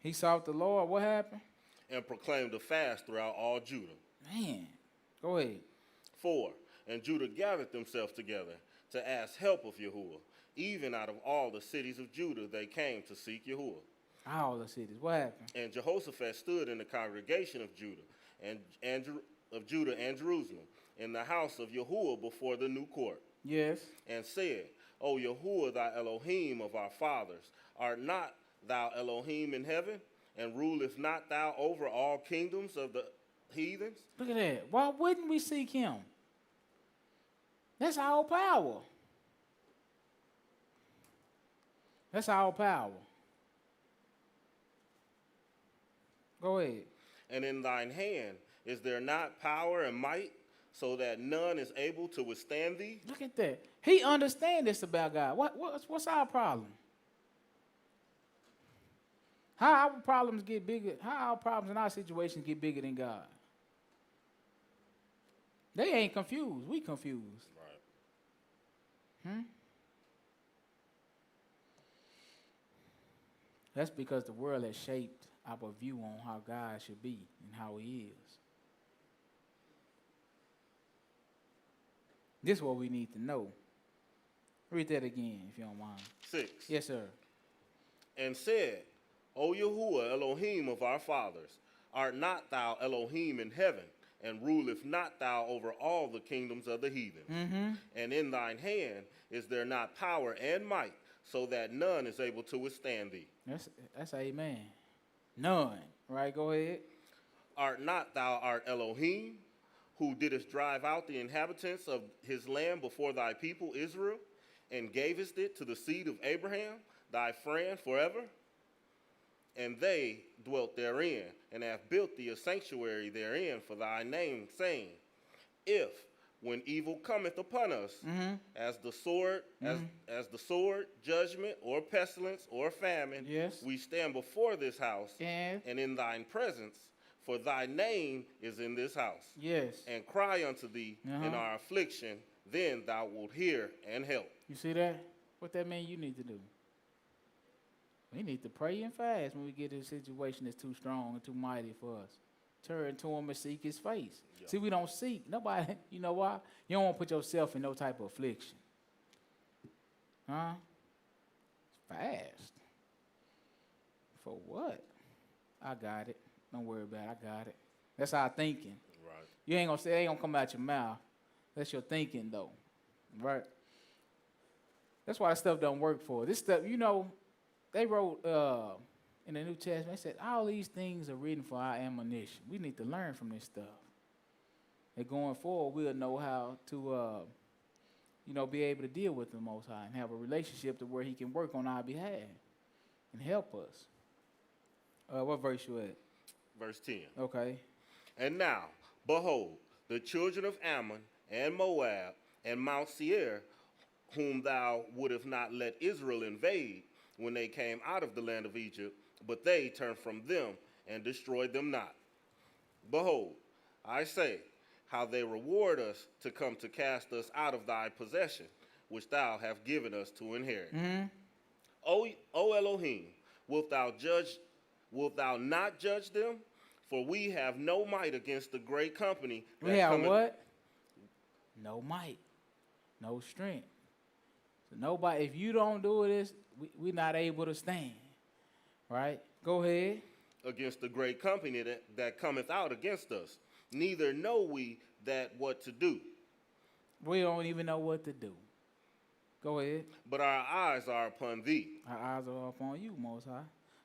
He sought the Lord. What happened? And proclaimed a fast throughout all Judah. Man, go ahead. 4. And Judah gathered themselves together to ask help of Yahuwah. Even out of all the cities of Judah, they came to seek Yahuwah. All the cities. What happened? And Jehoshaphat stood in the congregation of Judah and Jerusalem, in the house of Yahuwah before the new court. Yes. And said, O Yahuwah, thy Elohim of our fathers, art not thou Elohim in heaven, and rulest not thou over all kingdoms of the heathens? Look at that. Why wouldn't we seek him? That's our power. That's our power. Go ahead. And in thine hand is there not power and might, so that none is able to withstand thee? Look at that. He understands this about God. What's our problem? How our problems get bigger? How our problems and our situations get bigger than God? They ain't confused. We confused. Right. That's because the world has shaped our view on how God should be and how he is. This is what we need to know. Read that again, if you don't mind. 6. Yes, sir. And said, O Yahuwah, Elohim of our fathers, art not thou Elohim in heaven, and rulest not thou over all the kingdoms of the heathens? Mm-hmm. And in thine hand is there not power and might, so that none is able to withstand thee? That's amen. None. Right, go ahead. Art not thou art Elohim, who didst drive out the inhabitants of his land before thy people Israel, and gavest it to the seed of Abraham, thy friend forever? And they dwelt therein, and have built thee a sanctuary therein for thy name, saying, If, when evil cometh upon us, as the sword, as the sword, judgment, or pestilence, or famine, Yes. we stand before this house, Yes. and in thine presence, for thy name is in this house, Yes. and cry unto thee in our affliction, then thou wilt hear and help. You see that? What that mean you need to do? We need to pray and fast when we get in a situation that's too strong and too mighty for us. Turn to him and seek his face. Yep. See, we don't seek. Nobody, you know why? You don't want to put yourself in no type of affliction. Huh? Fast. For what? I got it. Don't worry about it. I got it. That's our thinking. Right. You ain't gonna say it ain't gonna come out your mouth. That's your thinking though. Right? That's why that stuff don't work for us. This stuff, they wrote in the New Testament, they said, all these things are written for our admonition. We need to learn from this stuff. And going forward, we'll know how to, be able to deal with the Most High and have a relationship to where he can work on our behalf and help us. What verse you at? Verse 10. Okay. And now, behold, the children of Ammon and Moab and Mount Seir, whom thou wouldest not let Israel invade when they came out of the land of Egypt, but they turned from them and destroyed them not. Behold, I say, how they reward us to come to cast us out of thy possession, which thou hast given us to inherit. O Elohim, wilt thou not judge them? For we have no might against the great company that We have cometh. what? No might, no strength. So nobody, if you don't do this, we're not able to stand. Right? Go ahead. Against the great company that cometh out against us. Neither know we that what to do. We don't even know what to do. Go ahead. But our eyes are upon thee. Our eyes are upon you, Most High.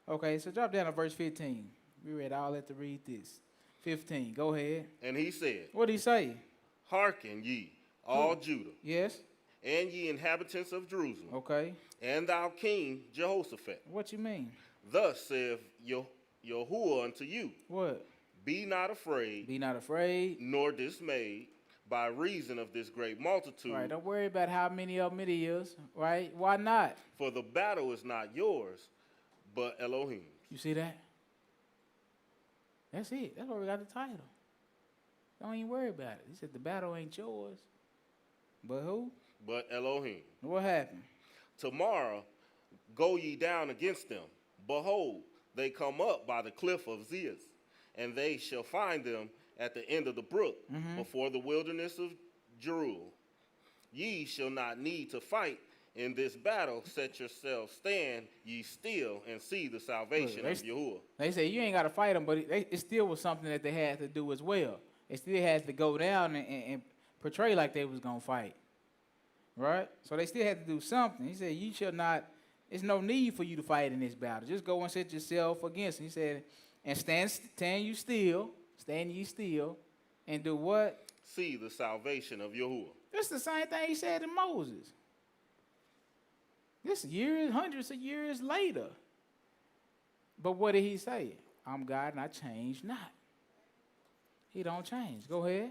Okay, so drop down to verse 15. We read all that to read this. 15, go ahead. And he said, What did he say? Hearken ye, all Judah, Yes. and ye inhabitants of Jerusalem, Okay. and thou king Jehoshaphat. What you mean? Thus saith Yahuwah unto you, What? be not afraid, Be not afraid. nor dismayed, by reason of this great multitude. Right. Don't worry about how many of them it is. Right? Why not? For the battle is not yours, but Elohim's. You see that? That's it. That's why we got the title. Don't even worry about it. He said the battle ain't yours. But who? But Elohim. What happened? Tomorrow go ye down against them. Behold, they come up by the cliff of Ziz, and they shall find them at the end of the brook, before the wilderness of Jeruel. Ye shall not need to fight in this battle. Set yourselves, stand ye still, and see the salvation Look, of Yahuwah. They say you ain't got to fight them, but it still was something that they had to do as well. They still had to go down and portray like they was going to fight. Right? So they still had to do something. He said, you shall not, there's no need for you to fight in this battle. Just go and set yourself against him. He said, and stand ye still, and do what? See the salvation of Yahuwah. That's the same thing he said to Moses. This hundreds of years later. But what did he say? I'm God and I change not. He don't change. Go ahead.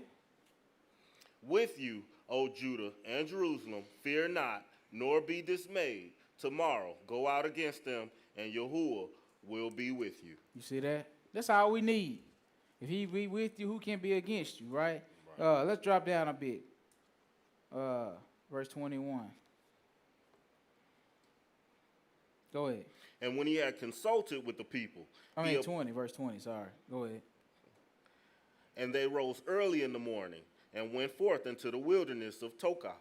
With you, O Judah and Jerusalem, fear not, nor be dismayed. Tomorrow go out against them, and Yahuwah will be with you. You see that? That's all we need. If he be with you, who can be against you, right? Let's drop down a bit. Verse 21. Go ahead. And when he had consulted with the people, 20, verse 20, sorry. Go ahead. And they rose early in the morning and went forth into the wilderness of Tokah.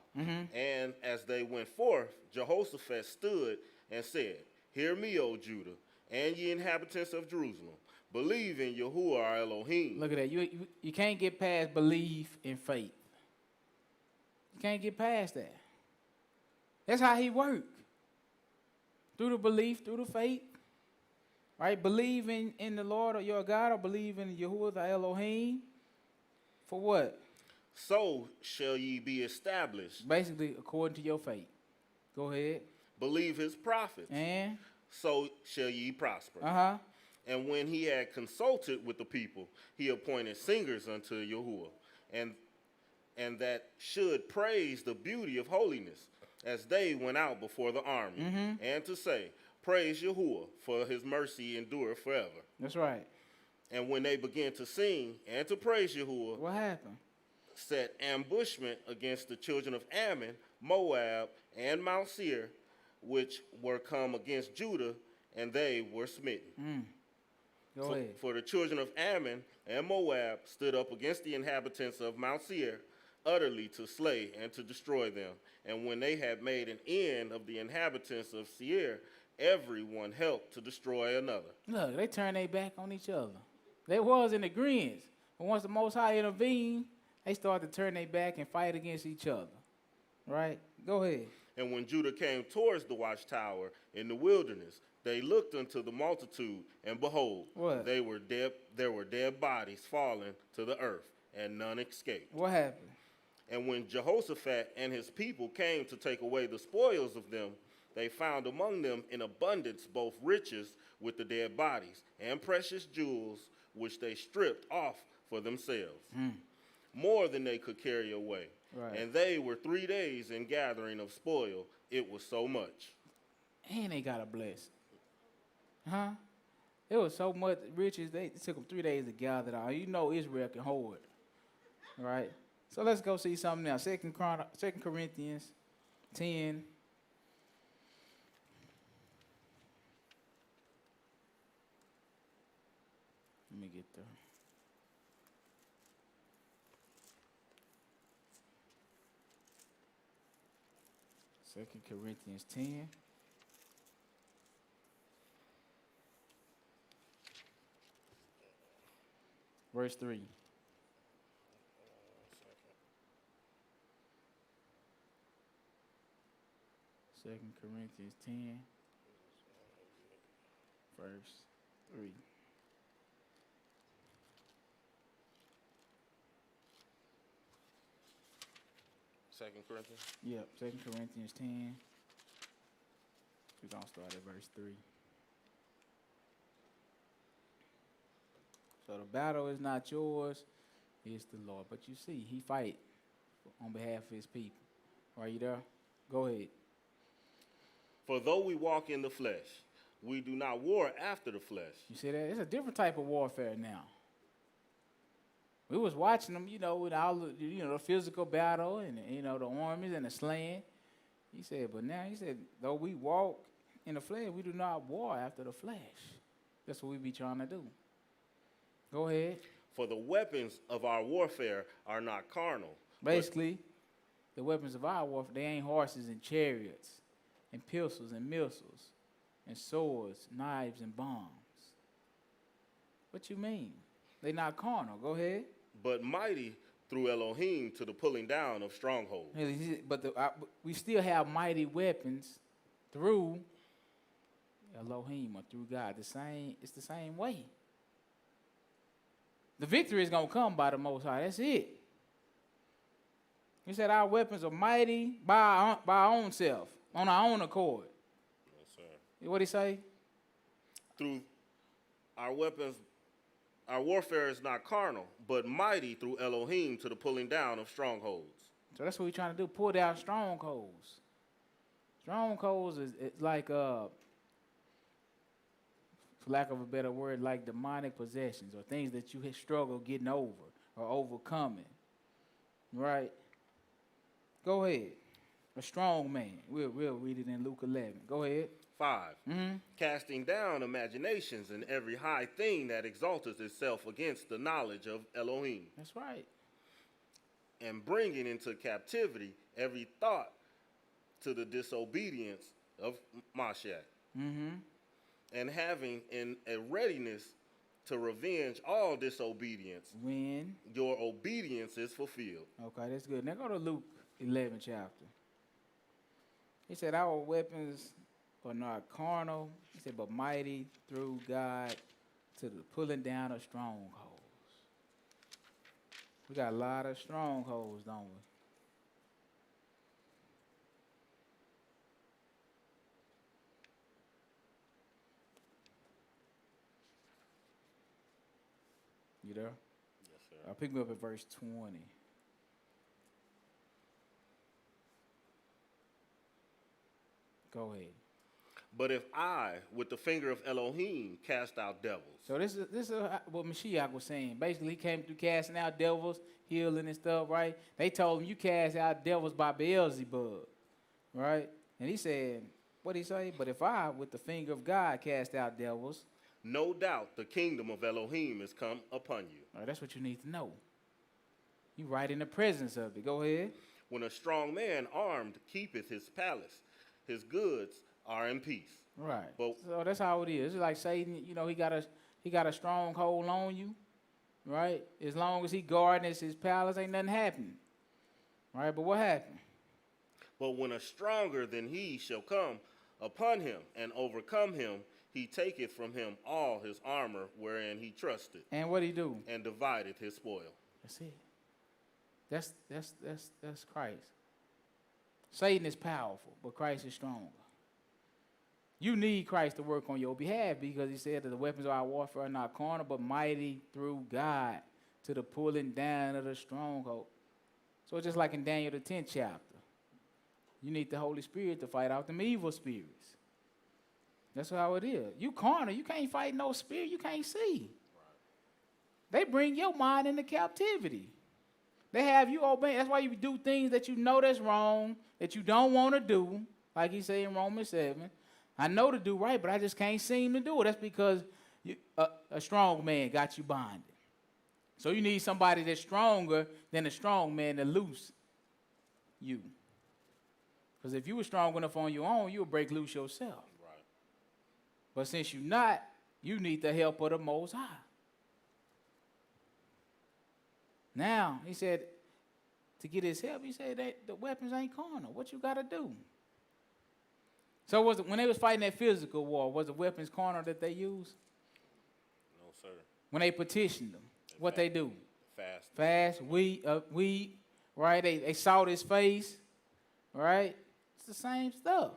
And as they went forth, Jehoshaphat stood and said, Hear me, O Judah, and ye inhabitants of Jerusalem. Believe in Yahuwah our Elohim. Look at that. You can't get past belief in faith. You can't get past that. That's how he worked. Through the belief, through the faith. Right? Believe in the Lord or your God, or believe in Yahuwah the Elohim. For what? So shall ye be established. Basically, according to your faith. Go ahead. Believe his prophets. And? So shall ye prosper. Uh-huh. And when he had consulted with the people, he appointed singers unto Yahuwah, and that should praise the beauty of holiness, as they went out before the army, and to say, Praise Yahuwah, for his mercy endureth forever. That's right. And when they began to sing and to praise Yahuwah, What happened? set ambushment against the children of Ammon, Moab, and Mount Seir, which were come against Judah, and they were smitten. Go ahead. For the children of Ammon and Moab stood up against the inhabitants of Mount Seir, utterly to slay and to destroy them. And when they had made an end of the inhabitants of Seir, everyone helped to destroy another. Look, they turned their back on each other. They was in agreement. But once the Most High intervened, they started to turn their back and fight against each other. Right? Go ahead. And when Judah came towards the watchtower in the wilderness, they looked unto the multitude, and behold, What? there were dead bodies fallen to the earth, and none escaped. What happened? And when Jehoshaphat and his people came to take away the spoils of them, they found among them in abundance both riches with the dead bodies and precious jewels which they stripped off for themselves, more than they could carry away. Right. And they were 3 days in gathering of spoil. It was so much. And they got a blessing. Huh? It was so much riches, it took them 3 days to gather it all. You know Israel can hold it. Right? So let's go see something now. 2 Corinthians 10. Let me get there. Second Corinthians 10. Verse 3. Second Corinthians 10, verse 3. Second Corinthians. Yep, 2 Corinthians 10. We're going to start at verse 3. So the battle is not yours, it's the Lord. But you see, he fight on behalf of his people. Are you there? Go ahead. For though we walk in the flesh, we do not war after the flesh. You see that? It's a different type of warfare now. We was watching them, with all the, the physical battle and, the armies and the slaying. He said, but now, though we walk in the flesh, we do not war after the flesh. That's what we be trying to do. Go ahead. For the weapons of our warfare are not carnal. Basically, the weapons of our warfare, they ain't horses and chariots and pistols and missiles and swords, knives and bombs. What you mean? They not carnal. Go ahead. But mighty through Elohim to the pulling down of strongholds. But we still have mighty weapons through Elohim or through God. It's the same way. The victory is going to come by the Most High. That's it. He said our weapons are mighty by our own self, on our own accord. Yes, sir. What did he say? Through our weapons, our warfare is not carnal, but mighty through Elohim to the pulling down of strongholds. So that's what we're trying to do, pull down strongholds. Strongholds is like, for lack of a better word, like demonic possessions or things that you struggle getting over or overcoming. Right? Go ahead. A strong man. We'll read it in Luke 11. Go ahead. 5. Mm-hmm. Casting down imaginations and every high thing that exalteth itself against the knowledge of Elohim. That's right. And bringing into captivity every thought to the disobedience of Mashiach. Mm-hmm. And having in a readiness to revenge all disobedience When? your obedience is fulfilled. Okay, that's good. Now go to Luke 11 chapter. He said, our weapons are not carnal. He said, but mighty through God to the pulling down of strongholds. We got a lot of strongholds, don't we? You there? Yes, sir. I'll pick me up at verse 20. Go ahead. But if I, with the finger of Elohim, cast out devils. So this is what Mashiach was saying. Basically, he came through casting out devils, healing and stuff, right? They told him, you cast out devils by Beelzebub, right? And he said, what did he say? But if I, with the finger of God, cast out devils. No doubt the kingdom of Elohim is come upon you. All right, that's what you need to know. You right in the presence of it. Go ahead. When a strong man armed keepeth his palace, his goods are in peace. Right. But so that's how it is. It's like Satan, he got a stronghold on you, right? As long as he guarding his palace, ain't nothing happening. Right? But what happened? But when a stronger than he shall come upon him and overcome him, he taketh from him all his armor wherein he trusted. And what he do? And divideth his spoil. That's it. That's Christ. Satan is powerful, but Christ is stronger. You need Christ to work on your behalf because he said that the weapons of our warfare are not carnal, but mighty through God to the pulling down of the stronghold. So it's just like in Daniel the 10th chapter. You need the Holy Spirit to fight out them evil spirits. That's how it is. You carnal, you can't fight no spirit you can't see. They bring your mind into captivity. They have you obey. That's why you do things that you know that's wrong, that you don't want to do, like he said in Romans 7. I know to do right, but I just can't seem to do it. That's because a strong man got you bonded. So you need somebody that's stronger than a strong man to loose you. Because if you were strong enough on your own, you would break loose yourself. Right. But since you're not, you need the help of the Most High. Now, he said, to get his help, he said that the weapons ain't carnal. What you got to do? So when they was fighting that physical war, was the weapons carnal that they used? No, sir. When they petitioned them, what they do? Fast, weed, right? They sought his face, right? It's the same stuff.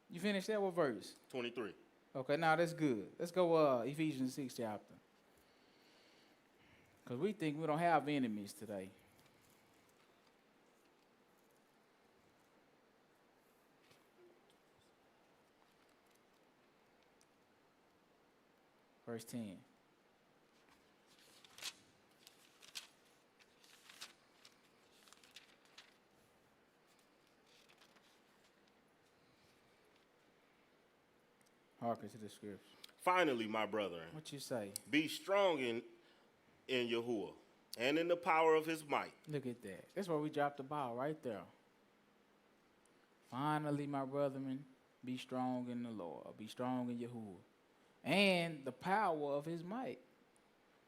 You finished that with verse? 23. Okay, now that's good. Let's go Ephesians 6 chapter. Because we think we don't have enemies today. Verse 10. Hearken to the scripture. Finally, my brethren, What you say? be strong in Yahuwah and in the power of his might. Look at that. That's where we dropped the ball right there. Finally, my brethren, be strong in the Lord. Be strong in Yahuwah. And the power of his might.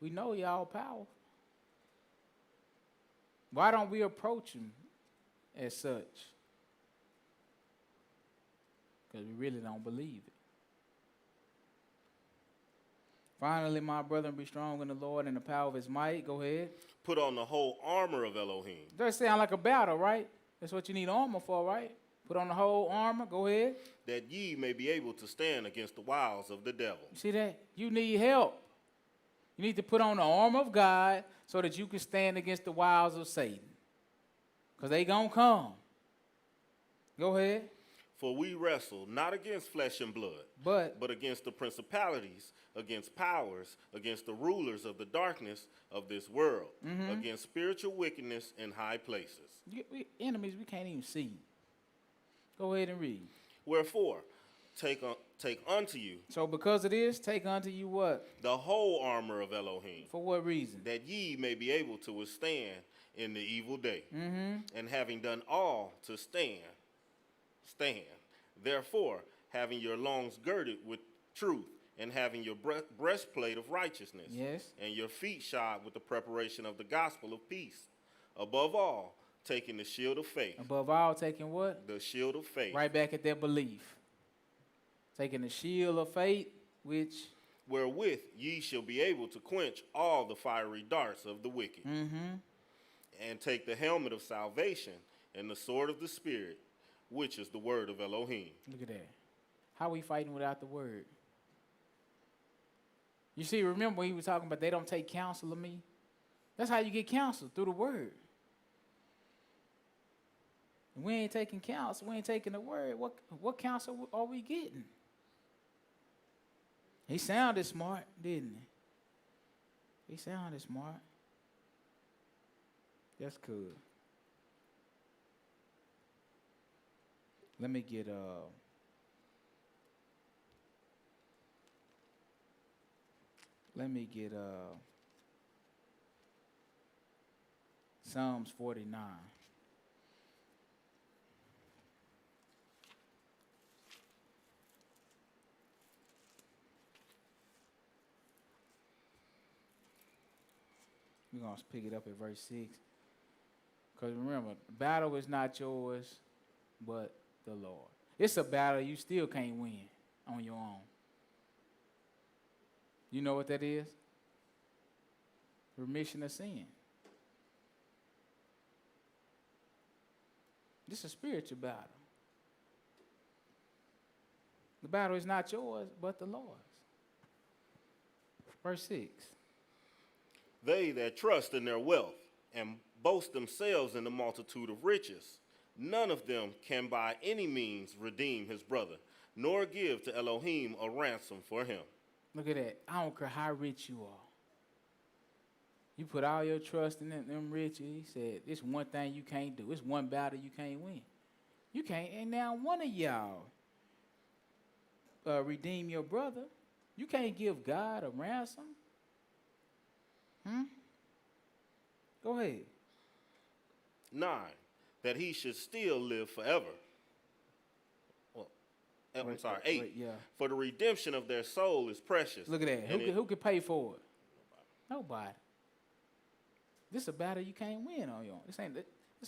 We know y'all powerful. Why don't we approach him as such? Because we really don't believe it. Finally, my brethren, be strong in the Lord and the power of his might. Go ahead. Put on the whole armor of Elohim. Does sound like a battle, right? That's what you need armor for, right? Put on the whole armor. Go ahead. That ye may be able to stand against the wiles of the devil. You see that? You need help. You need to put on the armor of God so that you can stand against the wiles of Satan. Because they going to come. Go ahead. For we wrestle not against flesh and blood, but against the principalities, against powers, against the rulers of the darkness of this world, against spiritual wickedness in high places. Enemies we can't even see. Go ahead and read. Wherefore, take unto you. So because of this, take unto you what? The whole armor of Elohim. For what reason? That ye may be able to withstand in the evil day. And having done all to stand. Therefore, having your loins girded with truth, and having your breastplate of righteousness. Yes. And your feet shod with the preparation of the gospel of peace. Above all, taking the shield of faith. Above all, taking what? The shield of faith. Right back at their belief. Taking the shield of faith, which? Wherewith ye shall be able to quench all the fiery darts of the wicked. And take the helmet of salvation and the sword of the Spirit, which is the word of Elohim. Look at that. How are we fighting without the word? You see, remember when he was talking about they don't take counsel of me? That's how you get counsel, through the word. And we ain't taking counsel. We ain't taking the word. What counsel are we getting? He sounded smart, didn't he? He sounded smart. That's good. Let me get Psalms 49. We're going to pick it up at verse 6. Because remember, the battle is not yours, but the Lord. It's a battle you still can't win on your own. You know what that is? Remission of sin. This is a spiritual battle. The battle is not yours, but the Lord's. Verse 6. They that trust in their wealth and boast themselves in the multitude of riches, none of them can by any means redeem his brother, nor give to Elohim a ransom for him. Look at that. I don't care how rich you are. You put all your trust in them riches. He said, it's one thing you can't do. It's one battle you can't win. You can't, and now one of y'all redeem your brother. You can't give God a ransom. Go ahead. 9, that he should still live forever. Well, I'm sorry, 8. Yeah. For the redemption of their soul is precious. Look at that. Who can pay for it? Nobody. This is a battle you can't win on your own. This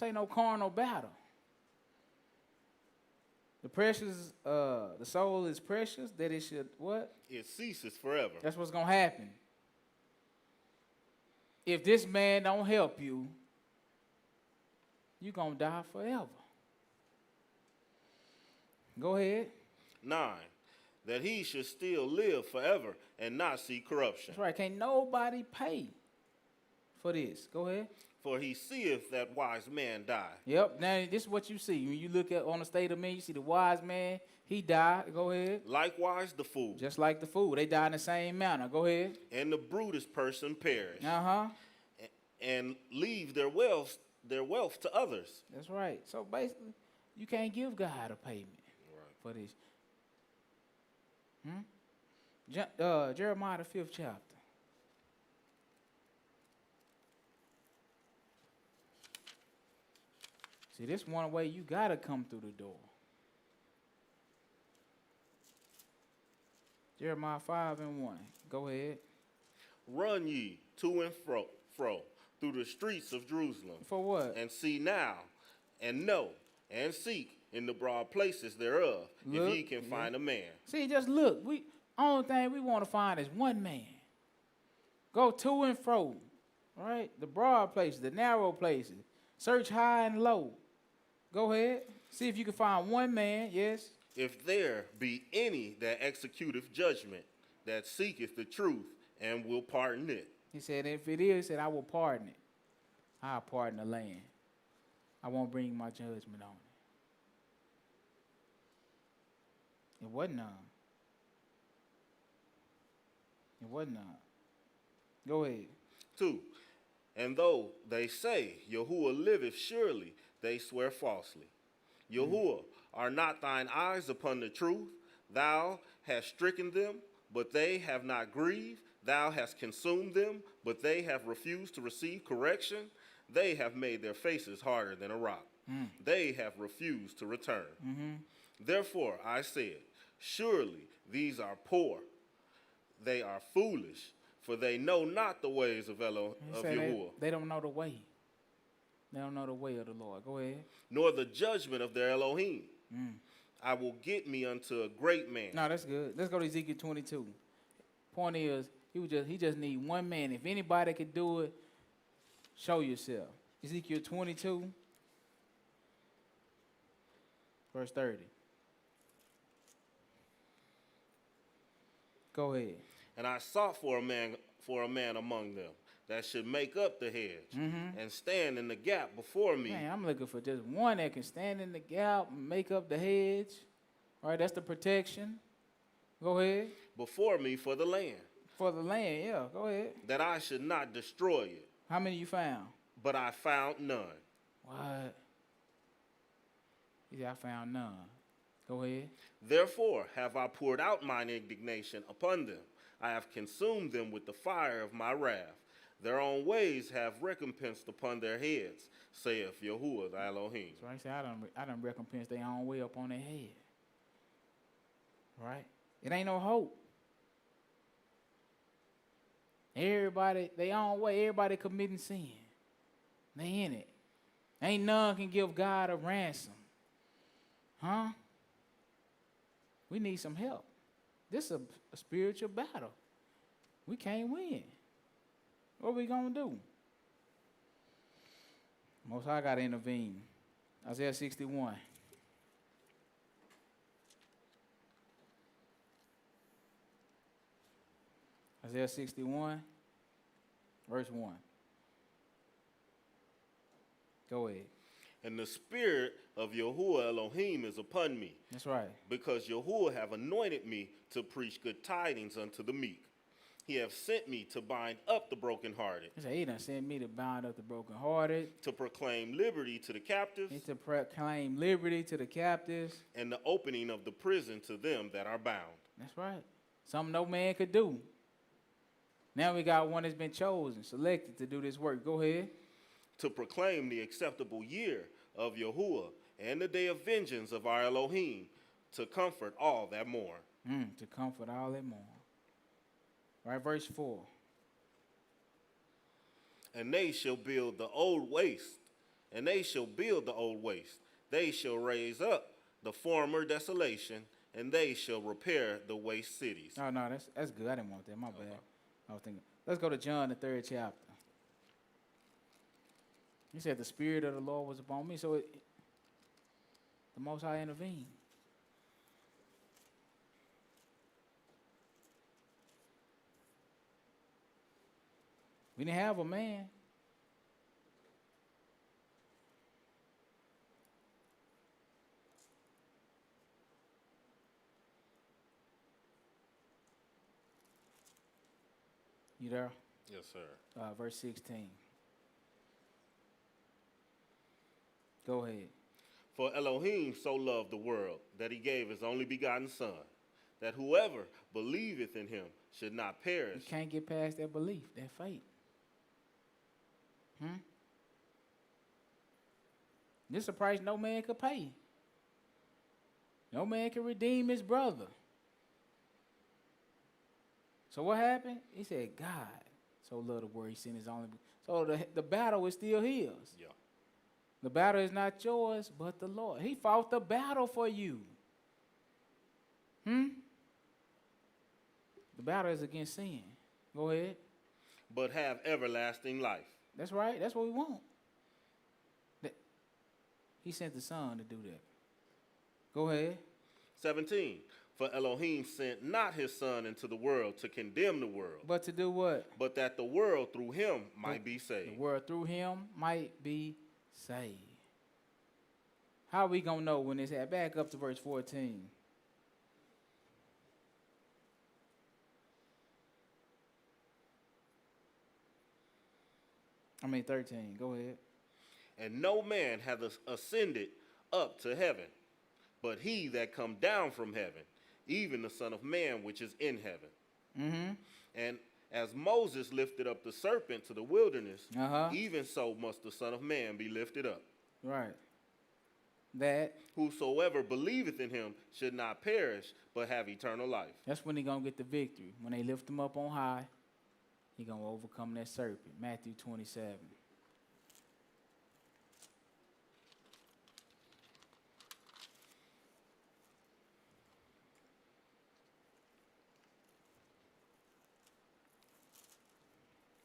ain't no carnal battle. The soul is precious, that it should what? It ceases forever. That's what's gonna happen. If this man don't help you, you're gonna die forever. Go ahead. 9, that he should still live forever and not see corruption. That's right. Can't nobody pay for this. Go ahead. For he seeth that wise man die. Yep. Now this is what you see when you look at on the state of men. You see the wise man. He died. Go ahead. Likewise the fool. Just like the fool, they died in the same manner. Go ahead. And the brutest person perish. And leave their wealth to others. That's right. So basically, you can't give God a payment for this. Jeremiah the 5th chapter. See, this one way you gotta come through the door. Jeremiah 5:1. Go ahead. Run ye to and fro through the streets of Jerusalem. For what? And see now, and know, and seek in the broad places thereof, Look, if ye can find a man. See, just look. Only thing we want to find is one man. Go to and fro, right? The broad places, the narrow places. Search high and low. Go ahead. See if you can find one man, yes. If there be any that executeth judgment, that seeketh the truth, and will pardon it. He said, if it is, he said, I will pardon it. I'll pardon the land. I won't bring my judgment on it. It wasn't none. It wasn't none. Go ahead. 2, and though they say, Yahuwah liveth surely, they swear falsely. Yahuwah, are not thine eyes upon the truth? Thou hast stricken them, but they have not grieved. Thou hast consumed them, but they have refused to receive correction. They have made their faces harder than a rock. They have refused to return. Therefore I said, surely these are poor. They are foolish, for they know not the ways of Yahuwah. They don't know the way. They don't know the way of the Lord. Go ahead. Nor the judgment of their Elohim. I will get me unto a great man. No, that's good. Let's go to Ezekiel 22. Point is, he just need one man. If anybody could do it, show yourself. Ezekiel 22, verse 30. Go ahead. And I sought for a man among them that should make up the hedge and stand in the gap before me. Man, I'm looking for just one that can stand in the gap and make up the hedge. All right, that's the protection. Go ahead. Before me for the land. For the land, yeah. Go ahead. That I should not destroy it. How many you found? But I found none. What? He said, I found none. Go ahead. Therefore have I poured out mine indignation upon them. I have consumed them with the fire of my wrath. Their own ways have recompensed upon their heads, saith Yahuwah the Elohim. So I said, I done recompense their own way up on their head. Right? It ain't no hope. Everybody, their own way, everybody committing sin. They in it. Ain't none can give God a ransom. Huh? We need some help. This is a spiritual battle. We can't win. What we gonna do? Most High got to intervene. Isaiah 61. Isaiah 61, verse 1. Go ahead. And the spirit of Yahuwah Elohim is upon me, That's right. because Yahuwah have anointed me to preach good tidings unto the meek. He have sent me to bind up the brokenhearted, He said, he done sent me to bind up the brokenhearted, to proclaim liberty to the captives, to proclaim liberty to the captives. and the opening of the prison to them that are bound. That's right. Something no man could do. Now we got one that's been chosen, selected to do this work. Go ahead. To proclaim the acceptable year of Yahuwah and the day of vengeance of our Elohim, to comfort all that mourn. To comfort all that mourn. Right, verse 4. And they shall build the old waste, and they shall build the old waste. They shall raise up the former desolation, and they shall repair the waste cities. Oh, no, that's good. I didn't want that. My bad. I was thinking. Let's go to John, the 3rd chapter. He said the Spirit of the Lord was upon me, so the Most High intervened. We didn't have a man. You there? Yes, sir. Verse 16. Go ahead. For Elohim so loved the world that he gave his only begotten Son, that whoever believeth in him should not perish. You can't get past that belief, that faith. This is a price no man could pay. No man can redeem his brother. So what happened? He said, God so loved the world, he sent his only. So the battle is still his. Yeah. The battle is not yours, but the Lord. He fought the battle for you. The battle is against sin. Go ahead. But have everlasting life. That's right. That's what we want. He sent the Son to do that. Go ahead. 17. For Elohim sent not his Son into the world to condemn the world, But to do what? but that the world through him might be The saved. world through him might be saved. How are we going to know when it's at? Back up to verse 14. I mean 13. Go ahead. And no man hath ascended up to heaven, but he that come down from heaven, even the Son of Man which is in heaven. And as Moses lifted up the serpent to the wilderness, even so must the Son of Man be lifted up. Right. That. Whosoever believeth in him should not perish, but have eternal life. That's when he going to get the victory. When they lift him up on high, he going to overcome that serpent. Matthew 27.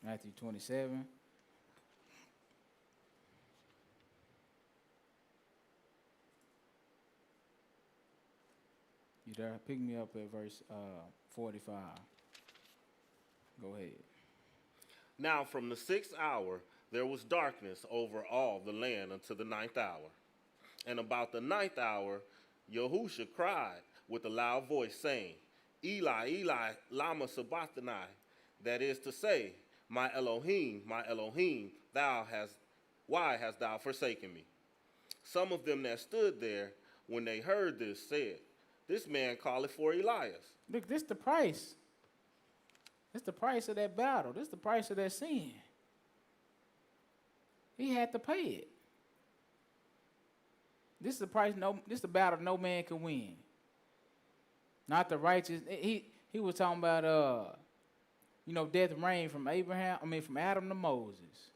Matthew 27. You there? Pick me up at verse 45. Go ahead. Now from the 6th hour there was darkness over all the land unto the 9th hour. And about the 9th hour Yahusha cried with a loud voice, saying, Eli, Eli, lama sabachthani, that is to say, my Elohim, why hast thou forsaken me? Some of them that stood there, when they heard this, said, This man calleth for Elias. Look, this the price. This the price of that battle. This the price of that sin. He had to pay it. This is the price. This is the battle no man can win. Not the righteous. He was talking about death reigned from from Adam to Moses.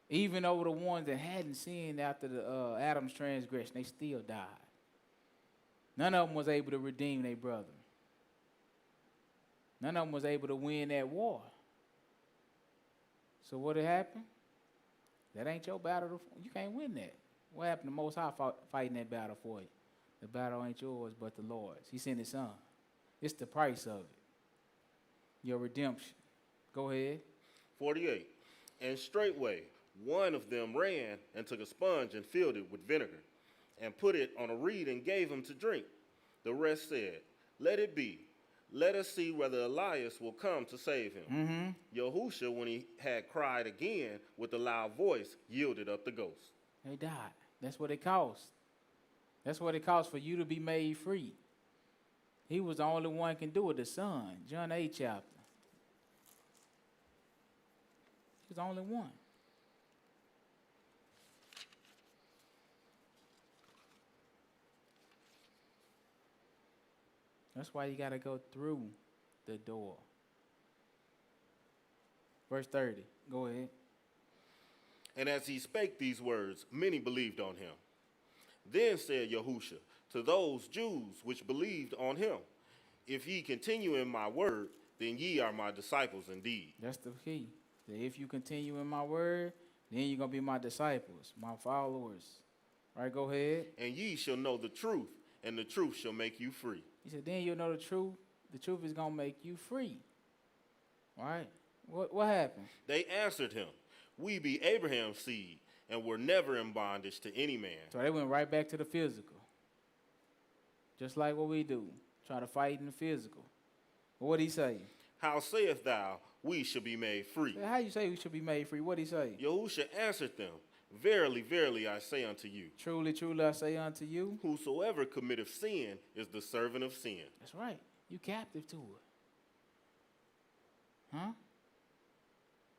Even over the ones that hadn't sinned after the Adam's transgression, they still died. None of them was able to redeem their brother. None of them was able to win that war. So what had happened? That ain't your battle. You can't win that. What happened? The Most High fighting that battle for you. The battle ain't yours, but the Lord's. He sent his Son. It's the price of it. Your redemption. Go ahead. 48. And straightway one of them ran and took a sponge and filled it with vinegar, and put it on a reed and gave him to drink. The rest said, Let it be. Let us see whether Elias will come to save him. Yahusha, when he had cried again with a loud voice, yielded up the ghost. They died. That's what it cost. That's what it cost for you to be made free. He was the only one can do it, the Son. John 8 chapter. He was the only one. That's why you got to go through the door. Verse 30. Go ahead. And as he spake these words, many believed on him. Then said Yahusha to those Jews which believed on him, If ye continue in my word, then ye are my disciples indeed. That's the key. That if you continue in my word, then you're going to be my disciples, my followers. All right, go ahead. And ye shall know the truth, and the truth shall make you free. He said, then you'll know the truth. The truth is going to make you free. All right? What happened? They answered him, We be Abraham's seed, and were never in bondage to any man. So they went right back to the physical. Just like what we do. Try to fight in the physical. But what did he say? How sayest thou, we shall be made free? How you say we should be made free? What did he say? Yahusha answered them, Verily, verily, I say unto you, Truly, truly, I say unto you. whosoever committeth sin is the servant of sin. That's right. You captive to it. Huh?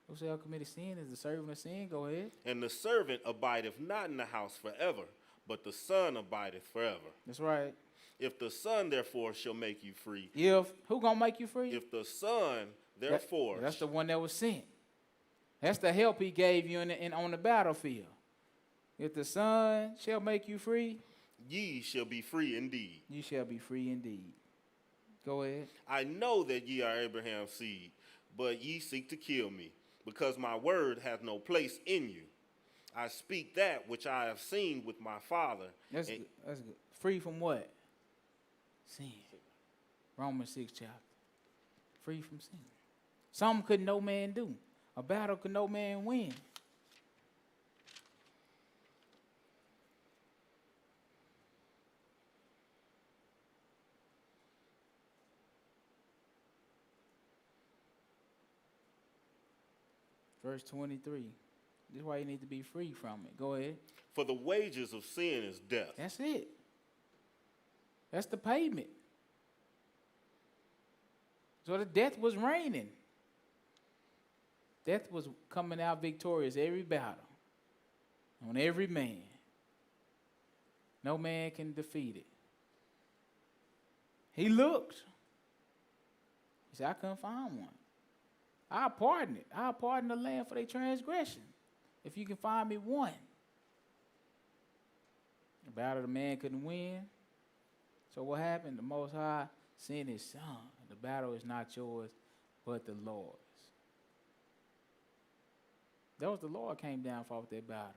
Whosoever committed sin is the servant of sin. Go ahead. And the servant abideth not in the house forever, but the Son abideth forever. That's right. If the Son therefore shall make you free, Who gonna make you free? if the Son therefore, That's the one that was sent. That's the help he gave you on the battlefield. If the Son shall make you free, ye shall be free indeed. you shall be free indeed. Go ahead. I know that ye are Abraham's seed, but ye seek to kill me, because my word hath no place in you. I speak that which I have seen with my Father. That's good. That's good. Free from what? Sin. Romans 6 chapter. Free from sin. Something could no man do. A battle could no man win. Verse 23. This is why you need to be free from it. Go ahead. For the wages of sin is death. That's it. That's the payment. So the death was reigning. Death was coming out victorious every battle, on every man. No man can defeat it. He looked. He said, I couldn't find one. I'll pardon it. I'll pardon the land for their transgression, if you can find me one. The battle the man couldn't win. So what happened? The Most High sent his Son. The battle is not yours, but the Lord's. That was the Lord came down and fought that battle.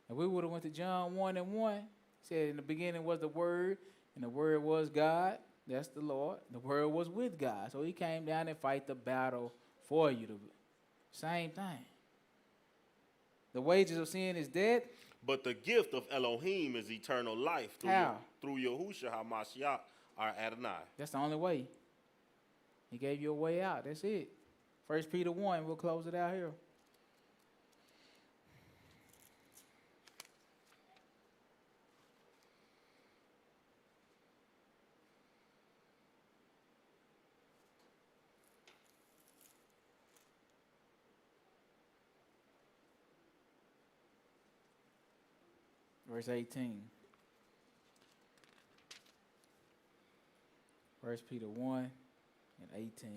And we would have went to John 1:1. Said in the beginning was the Word, and the Word was God. That's the Lord. The Word was with God. So he came down and fight the battle for you. Same thing. The wages of sin is death. But the gift of Elohim is eternal life through Yahushua HaMashiach, our Adonai. That's the only way. He gave you a way out. That's it. 1 Peter 1, we'll close it out here. Verse 18. 1 Peter 1 and 18.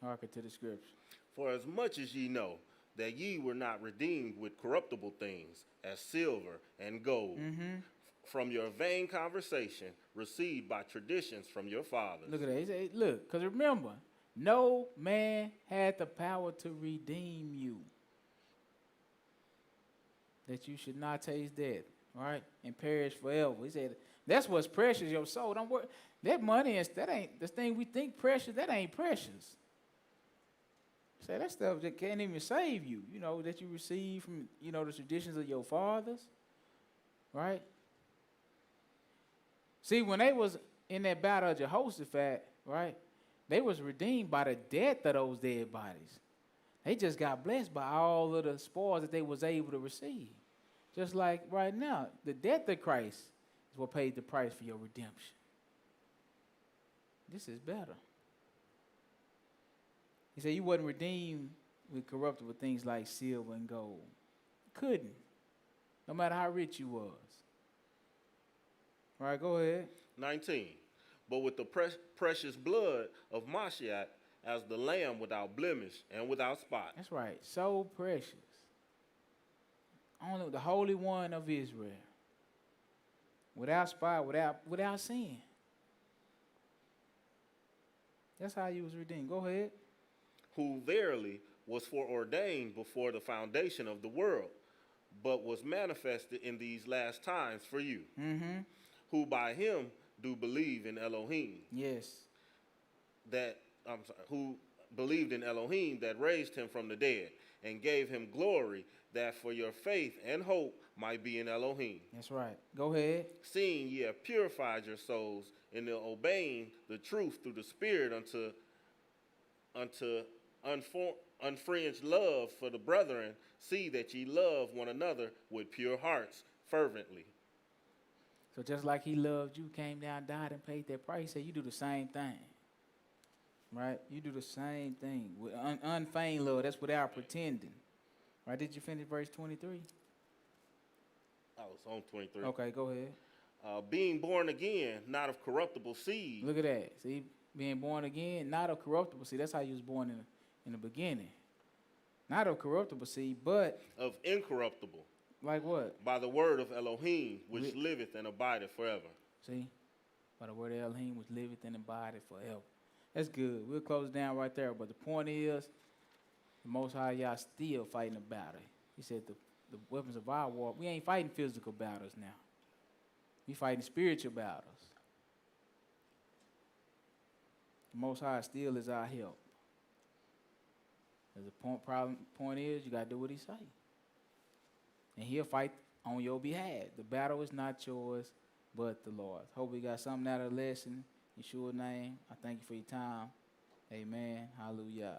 Hearken to the scripture. For as much as ye know that ye were not redeemed with corruptible things, as silver and gold, from your vain conversation received by traditions from your fathers. Look at that. He said, look, because remember, no man had the power to redeem you, that you should not taste death, right, and perish forever. He said, That's what's precious, your soul. Don't worry. That money, that ain't the thing we think precious, that ain't precious. Say that stuff that can't even save you, that you receive from, the traditions of your fathers. Right? See, when they was in that battle of Jehoshaphat, right, they was redeemed by the death of those dead bodies. They just got blessed by all of the spoils that they was able to receive. Just like right now, the death of Christ is what paid the price for your redemption. This is better. He said you wasn't redeemed with corruptible things like silver and gold. Couldn't. No matter how rich you was. All right, go ahead. 19. But with the precious blood of Mashiach as the lamb without blemish and without spot. That's right. So precious. Only the Holy One of Israel. Without spot, without sin. That's how you was redeemed. Go ahead. Who verily was foreordained before the foundation of the world, but was manifested in these last times for you, who by him do believe in Elohim. Yes. Who believed in Elohim that raised him from the dead and gave him glory, that for your faith and hope might be in Elohim. That's right. Go ahead. Seeing ye have purified your souls in the obeying the truth through the Spirit unto unfringed love for the brethren, see that ye love one another with pure hearts fervently. So just like he loved you, came down, died, and paid that price, he said you do the same thing. Right? You do the same thing. With unfeigned love, that's without pretending. Right? Did you finish verse 23? I was on 23. Okay, go ahead. Being born again, not of corruptible seed. Look at that. See, being born again, not of corruptible seed. That's how you was born in the beginning. Not of corruptible seed, but of incorruptible. Like what? By the word of Elohim, which liveth and abideth forever. See? By the word of Elohim, which liveth and abideth forever. That's good. We'll close down right there. But the point is, the Most High Yah still fighting a battle. He said the weapons of our war, we ain't fighting physical battles now. We fighting spiritual battles. The Most High still is our help. The point is, you got to do what he say. And he'll fight on your behalf. The battle is not yours, but the Lord's. Hope we got something out of the lesson. In Yeshua's name, I thank you for your time. Amen. Hallelujah.